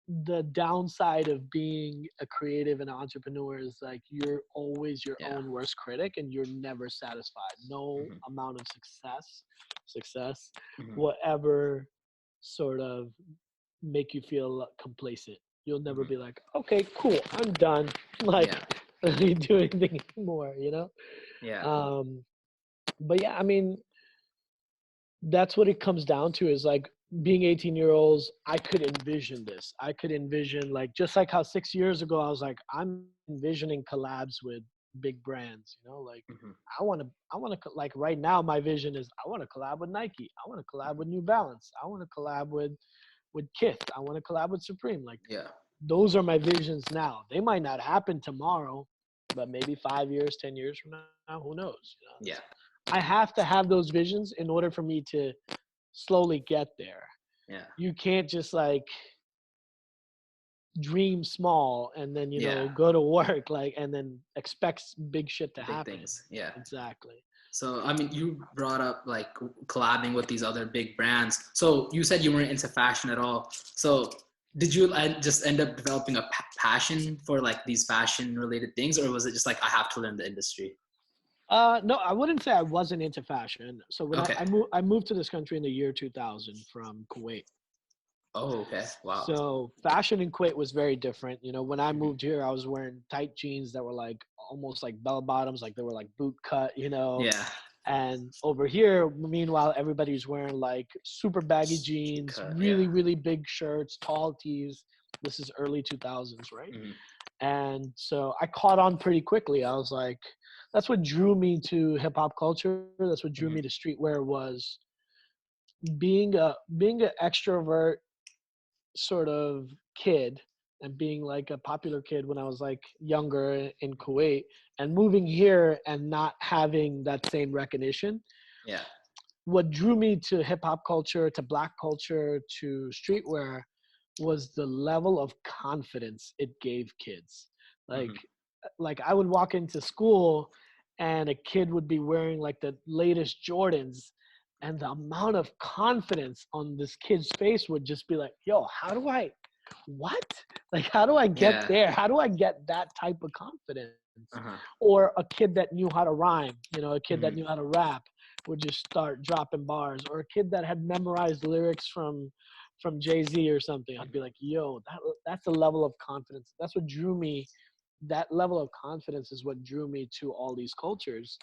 the downside of being a creative and entrepreneur is like you're always your own worst critic and you're never satisfied. No amount of success will ever sort of make you feel complacent. You'll never be like, okay, cool, I'm done. Like, let me do anything more, Yeah. But yeah, I mean, that's what it comes down to, is like, being 18-year-olds, I could envision this. I could envision, like, just like how 6 years ago I was like, I'm envisioning collabs with big brands, like I want to, like, right now my vision is I want to collab with Nike. I want to collab with New Balance. I want to collab with Kith. I want to collab with Supreme. Like, those are my visions now. They might not happen tomorrow, but maybe 5 years, 10 years from now, who knows? Yeah. I have to have those visions in order for me to slowly get there. Yeah. You can't just, like, dream small and then, Yeah. go to work, like, and then expects big shit to Big happen. things. Yeah. Exactly. So, I mean, you brought up like collabing with these other big brands. So you said you weren't into fashion at all. So did you just end up developing a passion for like these fashion related things, or was it just like, I have to learn the industry? No, I wouldn't say I wasn't into fashion. So when Okay. I moved to this country in the year 2000 from Kuwait. Oh, okay. Wow. So fashion in Kuwait was very different. When I Mhm. moved here, I was wearing tight jeans that were like almost like bell bottoms, like they were like boot cut. Yeah. And over here, meanwhile, everybody's wearing like super baggy jeans, Cut. Yeah. really, really big shirts, tall tees. This is early 2000s, right? Mhm. And so I caught on pretty quickly. I was like, that's what drew me to hip hop culture. That's what drew Mhm. me to streetwear was being an extrovert sort of kid and being like a popular kid when I was like younger in Kuwait and moving here and not having that same recognition. Yeah. What drew me to hip hop culture, to black culture, to streetwear was the level of confidence it gave kids. Like Mhm. like I would walk into school and a kid would be wearing like the latest Jordans and the amount of confidence on this kid's face would just be like, yo, how do I what? Like how do I get Yeah. there? How do I get that type of confidence? Uh-huh. Or a kid that knew how to rhyme, a kid that Mhm. knew how to rap would just start dropping bars, or a kid that had memorized lyrics from Jay-Z or something. I'd be like, yo, that's a level of confidence. That's what drew me. That level of confidence is what drew me to all these cultures.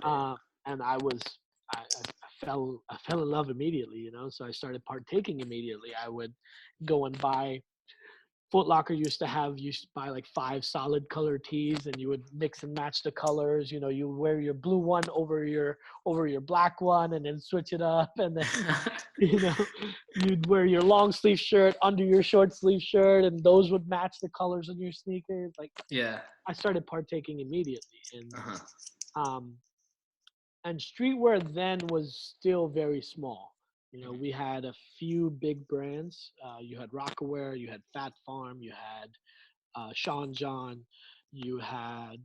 Got it. And I fell in love immediately. So I started partaking immediately. I would go and buy. Foot Locker used to buy like 5 solid color tees, and you would mix and match the colors. You wear your blue one over your black one, and then switch it up, and then you know you'd wear your long sleeve shirt under your short sleeve shirt, and those would match the colors on your sneakers. Like Yeah. I started partaking immediately, Uh-huh. um, and streetwear then was still very small. Mhm. We had a few big brands. You had Rockaware, you had Fat Farm, you had Sean John, you had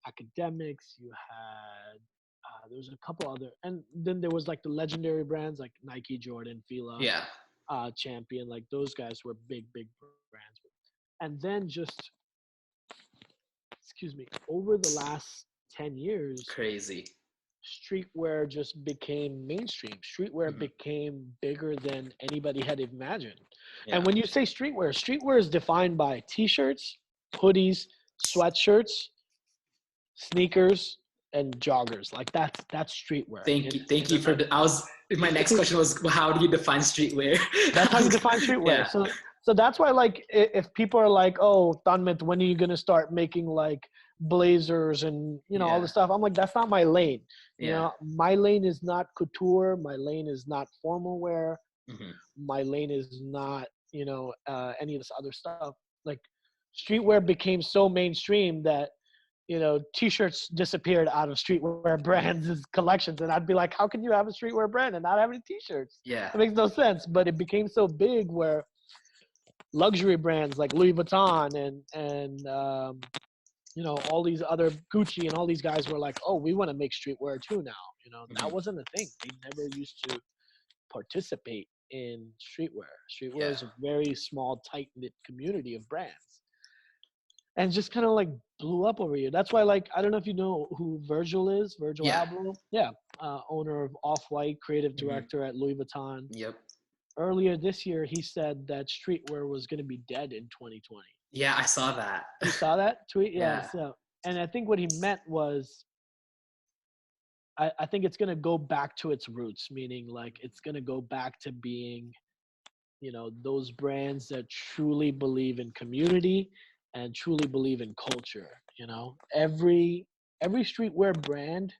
Academics, you had there was a couple other, and then there was like the legendary brands like Nike, Jordan, Fila, Yeah. Champion. Like those guys were big, big brands. And then just excuse me, over the last 10 years, Crazy. streetwear just became mainstream. Streetwear Mhm. became bigger than anybody had imagined. And Yeah. when you say streetwear is defined by t-shirts, hoodies, sweatshirts, sneakers, and joggers. Like that's streetwear. Thank In, you. Thank in you a for I was my next question was, how do you define streetwear? That's how you define streetwear. Yeah. So that's why, like, if people are like, "Oh, Tanmit, when are you gonna start making like blazers and all Yeah. this stuff?" I'm like, that's not my lane. Yeah. My lane is not couture. My lane is not formal wear. Mhm. My lane is not any of this other stuff. Like, streetwear became so mainstream that t-shirts disappeared out of streetwear brands' collections, and I'd be like, how can you have a streetwear brand and not have any t-shirts? Yeah. It makes no sense. But it became so big where luxury brands like Louis Vuitton and all these other Gucci and all these guys were like, oh, we want to make streetwear too now. That Mhm. wasn't a thing. They never used to participate in streetwear. Streetwear Yeah. is a very small, tight knit community of brands, and just kind of like blew up over here. That's why, like, I don't know if you know who Virgil is, Virgil Yeah. Abloh. Yeah, owner of Off-White, creative Mhm. director at Louis Vuitton. Yep. Earlier this year, he said that streetwear was going to be dead in 2020. Yeah, I saw that. You saw that tweet? Yeah. Yeah. So, and I think what he meant was, I think it's going to go back to its roots, meaning like it's going to go back to being those brands that truly believe in community and truly believe in culture. Every streetwear brand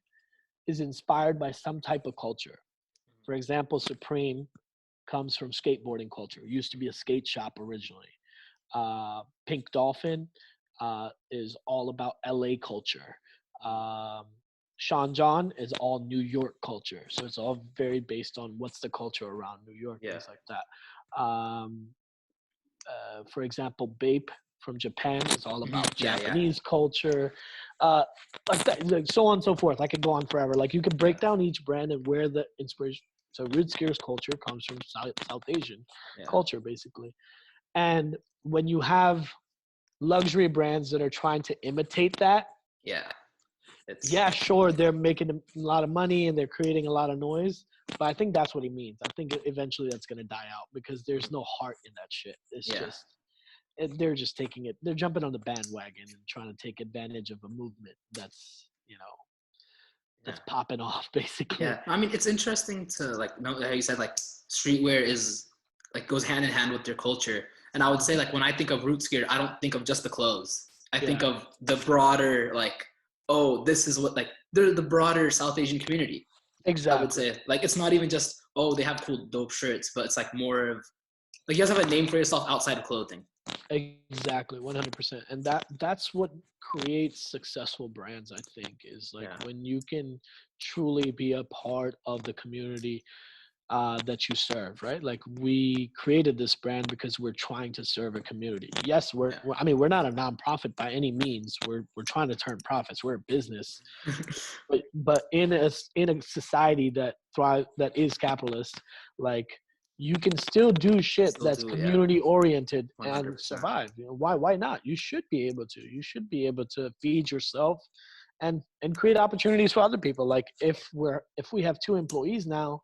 is inspired by some type of culture. For example, Supreme comes from skateboarding culture. It used to be a skate shop originally. Pink Dolphin is all about LA culture. um, Sean John is all New York culture. So it's all very based on what's the culture around New York, Yeah. things like that. Um, for example, Bape from Japan is all about Yeah, Japanese culture, like that, like so on and so forth. I could go on forever. Like you could break down each brand and where the inspiration. So Rootsgear's culture comes from South Asian yeah, culture, basically. And when you have luxury brands that are trying to imitate that, yeah. It's yeah, sure, they're making a lot of money and they're creating a lot of noise. But I think that's what he means. I think eventually that's going to die out because there's no heart in that shit. It's yeah, just they're just taking it. They're jumping on the bandwagon and trying to take advantage of a movement that's yeah. that's popping off basically. Yeah, I mean, it's interesting to like know how you said like streetwear is like goes hand in hand with your culture. And I would say like when I think of Rootsgear, I don't think of just the clothes. I think Yeah, of the broader like, oh, this is what like they're the broader South Asian community. I would exactly. say like it's not even just oh they have cool dope shirts, but it's like more of like you guys have a name for yourself outside of clothing. Exactly, 100%. And that's what creates successful brands, I think, is like Yeah, when you can truly be a part of the community that you serve, right? Like we created this brand because we're trying to serve a community. Yes, yeah, I mean, we're not a nonprofit by any means. We're trying to turn profits. We're a business, but in a society that that is capitalist, like you can still do shit still that's do yeah, community oriented and 100%. survive. Why not? You should be able to. You should be able to feed yourself and create opportunities for other people. Like if we have two employees now,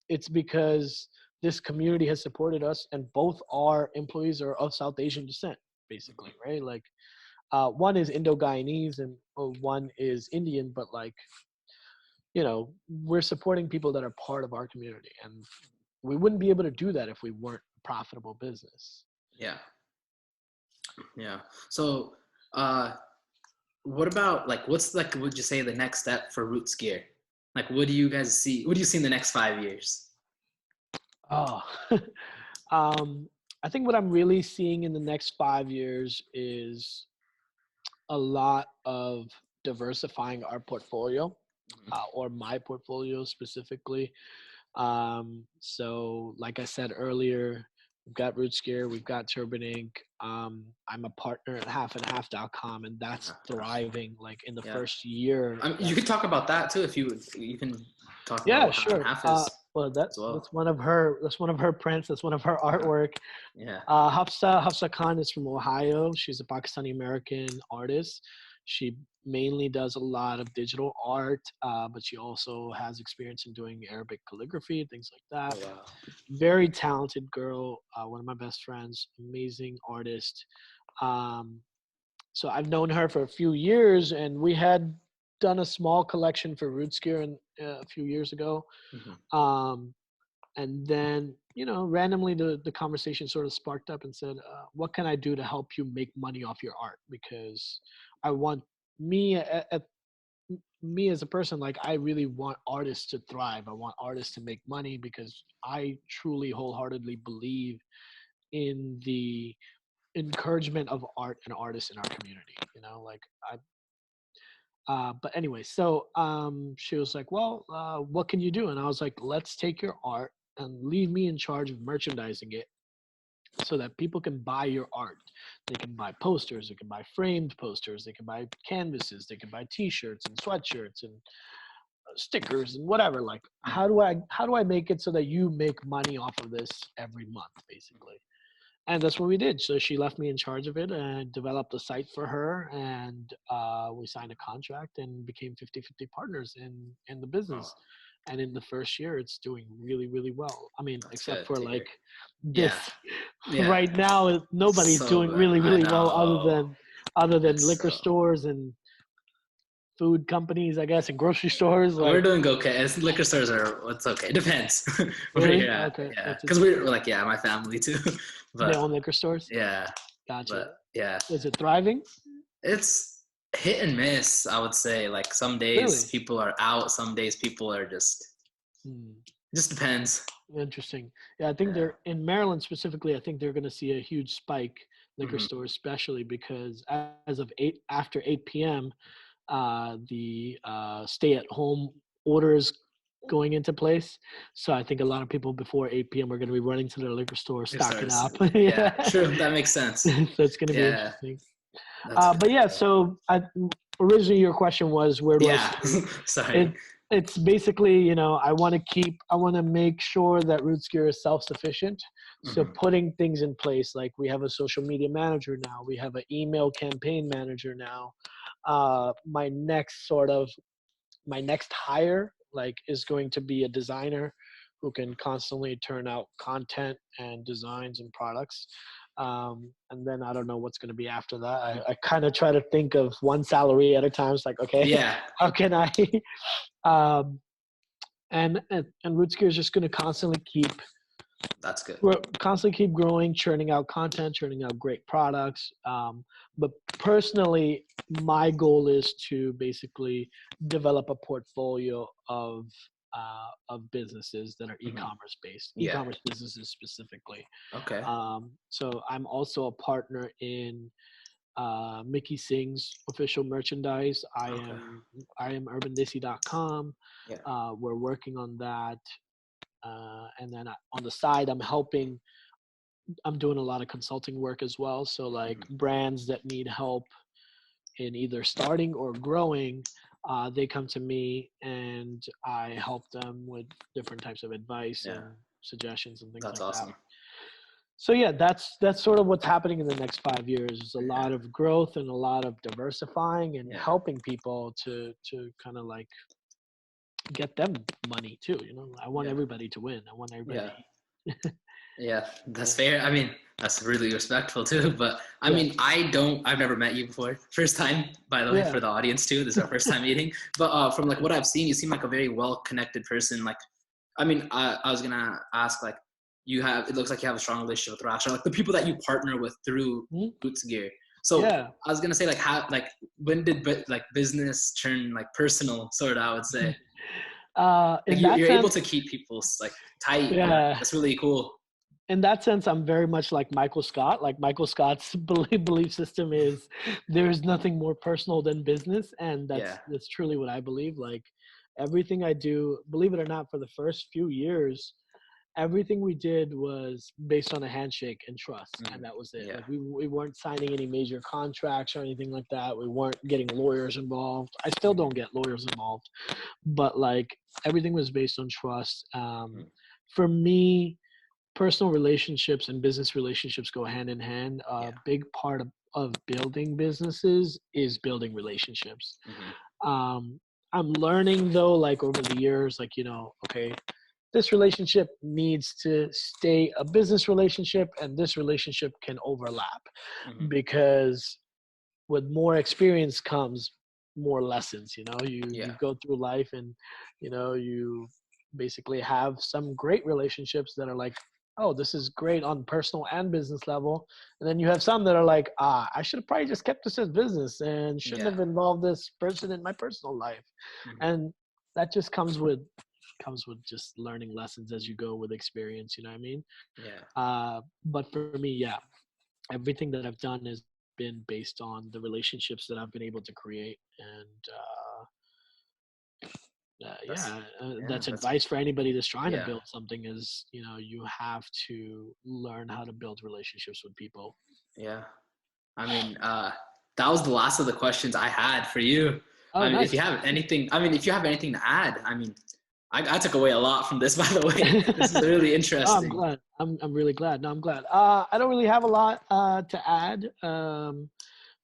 it's because this community has supported us and both our employees are of South Asian descent, basically, right? Like one is Indo-Guyanese and one is Indian, but like, we're supporting people that are part of our community. And we wouldn't be able to do that if we weren't a profitable business. Yeah, yeah. So, what about like what's like would you say the next step for Roots Gear? Like what do you guys see? What do you see in the next 5 years? Oh, um, I think what I'm really seeing in the next 5 years is a lot of diversifying our portfolio, or my portfolio specifically. So like I said earlier, we've got Rootsgear, we've got Turban Inc. I'm a partner at halfandhalf.com, and that's thriving. Like in the Yeah. first year, You could talk about that too if you can talk about yeah, what half and sure. half is Well, as well. that's one of her prints. That's one of her artwork. Yeah. Hafsa Khan is from Ohio. She's a Pakistani American artist. She mainly does a lot of digital art, but she also has experience in doing Arabic calligraphy and things like Oh that. wow. Very talented girl. One of my best friends. Amazing artist. Um, so I've known her for a few years, and we had done a small collection for Rootsgear a few years ago. Hmm. Um, and then randomly the conversation sort of sparked up and said, what can I do to help you make money off your art? Because I want me me as a person, like I really want artists to thrive. I want artists to make money because I truly wholeheartedly believe in the encouragement of art and artists in our community. Like I but anyway, so she was like, well, what can you do? And I was like, let's take your art and leave me in charge of merchandising it so that people can buy your art. They can buy posters, they can buy framed posters, they can buy canvases, they can buy t-shirts and sweatshirts and stickers and whatever. Like, how do I make it so that you make money off of this every month, basically? And that's what we did. So she left me in charge of it and developed a site for her. And we signed a contract and became 50-50 partners in the Oh, business. And in the first year, it's doing really, really well. I mean, that's except good for to hear. like this Yeah. Yeah. right now, nobody's So doing good. really, I really well know. other than It's liquor so stores and food companies, I guess, and grocery stores. we're Like, doing okay. As liquor stores are it's okay. Depends where really? you're at. Okay. Yeah. What's it? Because we're like, yeah, my family too. They But own liquor stores? yeah. Gotcha. But yeah. Is it thriving? It's hit and miss, I would say. Like some days Really? people are out, some days people are Hmm. just depends. Interesting. Yeah, I think Yeah. they're in Maryland specifically. I think they're going to see a huge spike, liquor Hmm. stores especially, because as of after 8 p.m., the stay-at-home orders going into place. So I think a lot of people before 8 p.m. are going to be running to their liquor store, stocking up. Yeah, true. That makes sense. So it's going to be Yeah, interesting. that's good. But yeah, so originally your question was, where do I Yeah, see sorry. it's basically, I want to make sure that Rootsgear is self-sufficient. So putting things in place, like we have a social media manager now, we have an email campaign manager now. My next hire, like, is going to be a designer who can constantly turn out content and designs and products. And then I don't know what's going to be after that. I kind of try to think of one salary at a time. It's like, okay, Yeah, how can I? And Rootsgear is just going to that's good. constantly keep growing, churning out content, churning out great products. But personally, my goal is to basically develop a portfolio of businesses that are e-commerce based, Yeah. e-commerce businesses specifically. Okay. So I'm also a partner in Mickey Singh's official merchandise. I am urbandissy.com. Yeah. We're working on that. And then on the side, I'm doing a lot of consulting work as well. So like brands that need help in either starting or growing, they come to me and I help them with different types of advice and suggestions and things That's like awesome. that. So yeah, that's sort of what's happening in the next 5 years. There's a lot of growth and a lot of diversifying and helping people to kind of like get them money too. I want everybody to win. I want everybody. Yeah, that's fair. I mean, that's really respectful too. But I mean, I've never met you before. First time, by the way, for the audience too. This is our first time meeting. But from like what I've seen, you seem like a very well-connected person. Like, I mean, I was gonna ask, like, it looks like you have a strong relationship with Rasha, like the people that you partner with through Rootsgear. So I was gonna say, like, when did business turn like personal, sort of, I would say. You're able to keep people like tight. Yeah, that's really cool. In that sense, I'm very much like Michael Scott. Like Michael Scott's belief system is there's nothing more personal than business, and that's truly what I believe. Like everything I do, believe it or not, for the first few years, everything we did was based on a handshake and trust, and that was it. Like we weren't signing any major contracts or anything like that. We weren't getting lawyers involved. I still don't get lawyers involved, but like everything was based on trust. For me, personal relationships and business relationships go hand in hand. A big part of building businesses is building relationships. I'm learning though, like over the years, like, okay, this relationship needs to stay a business relationship and this relationship can overlap because with more experience comes more lessons. You go through life and, you basically have some great relationships that are like, oh, this is great on personal and business level. And then you have some that are like, I should have probably just kept this as business and shouldn't have involved this person in my personal life. And that just comes with just learning lessons as you go with experience, you know what I mean? But for me, everything that I've done has been based on the relationships that I've been able to create. And that's advice for anybody that's trying to build something is, you have to learn how to build relationships with people. Yeah. I mean, that was the last of the questions I had for you. Oh, I mean, nice. if you have anything to add, I mean, I took away a lot from this, by the way. This is really interesting. I'm glad. I'm really glad. No, I'm glad. I don't really have a lot to add,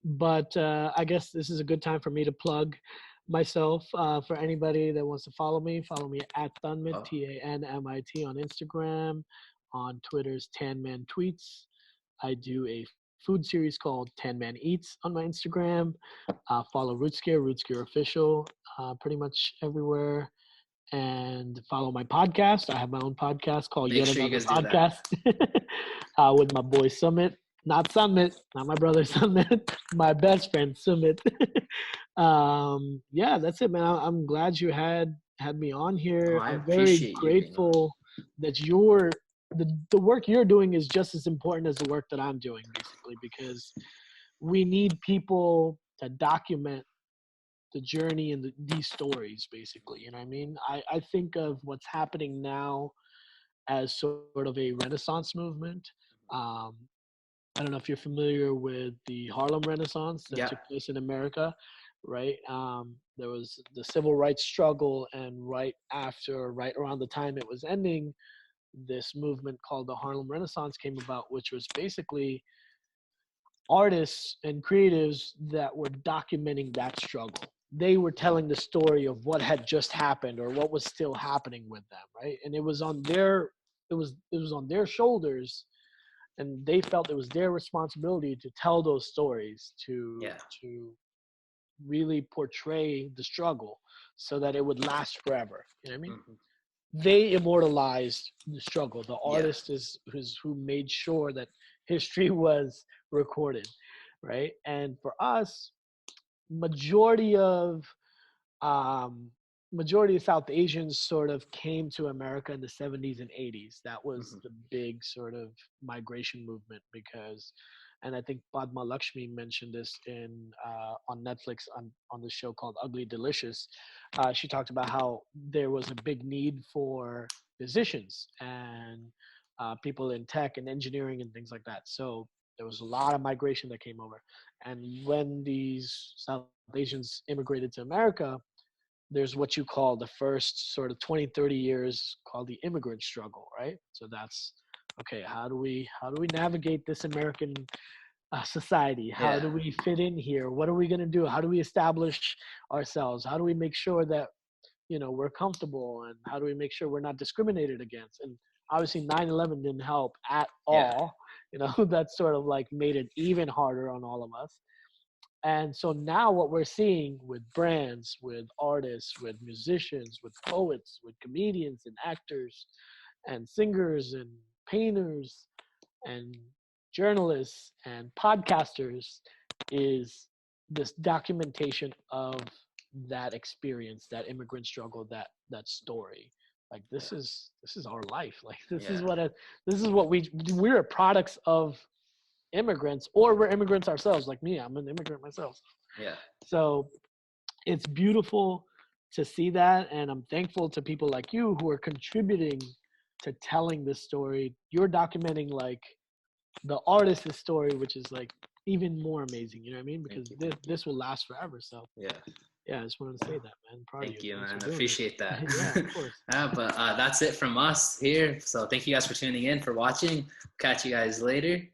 but I guess this is a good time for me to plug myself. For anybody that wants to follow me at Tanmit, Tanmit on Instagram. On Twitter's Tanman Tweets. I do a food series called Tanman Eats on my Instagram. Follow Rootsgear Official, pretty much everywhere. And follow my podcast. I have my own podcast called Yet Another Podcast with my boy Summit. Not Summit, not my brother Summit, my best friend Summit. That's it, man. I'm glad you had me on here. I'm very grateful that the work you're doing is just as important as the work that I'm doing, basically, because we need people to document the journey and these stories, basically. You know what I mean? I think of what's happening now as sort of a Renaissance movement. Um, I don't know if you're familiar with the Harlem Renaissance that Yeah. took place in America, right? There was the civil rights struggle, and right around the time it was ending, this movement called the Harlem Renaissance came about, which was basically artists and creatives that were documenting that struggle. They were telling the story of what had just happened or what was still happening with them, right? And it was on their shoulders, and they felt it was their responsibility to tell those stories, to Yeah. to really portray the struggle so that it would last forever. You know what I mean? They immortalized the struggle. The Yeah. artist is who made sure that history was recorded, right? And for us, majority of um, majority of South Asians sort of came to America in the 70s and 80s. That was the big sort of migration movement because, and I think Padma Lakshmi mentioned this in on Netflix on the show called Ugly Delicious. She talked about how there was a big need for musicians and people in tech and engineering and things like that. So there was a lot of migration that came over. And when these South Asians immigrated to America, there's what you call the first sort of 20, 30 years called the immigrant struggle, right? So that's, okay, how do we navigate this American society? How do we fit in here? What are we going to do? How do we establish ourselves? How do we make sure that, you know, we're comfortable, and how do we make sure we're not discriminated against? And obviously 9/11 didn't help at all. You know, that sort of like made it even harder on all of us. And so now what we're seeing with brands, with artists, with musicians, with poets, with comedians and actors and singers and painters and journalists and podcasters is this documentation of that experience, that immigrant struggle, that story. Like this is our life. Like this is what we're products of immigrants, or we're immigrants ourselves. Like me, I'm an immigrant myself. Yeah. So it's beautiful to see that, and I'm thankful to people like you who are contributing to telling this story. You're documenting like the artist's story, which is like even more amazing. You know what I mean? Because this will last forever. So yeah, I just wanted to say that, man. Proud Thank of you. you, man. Thanks I for doing appreciate this. that. Yeah, of course. But that's it from us here. So thank you guys for tuning in, for watching. Catch you guys later.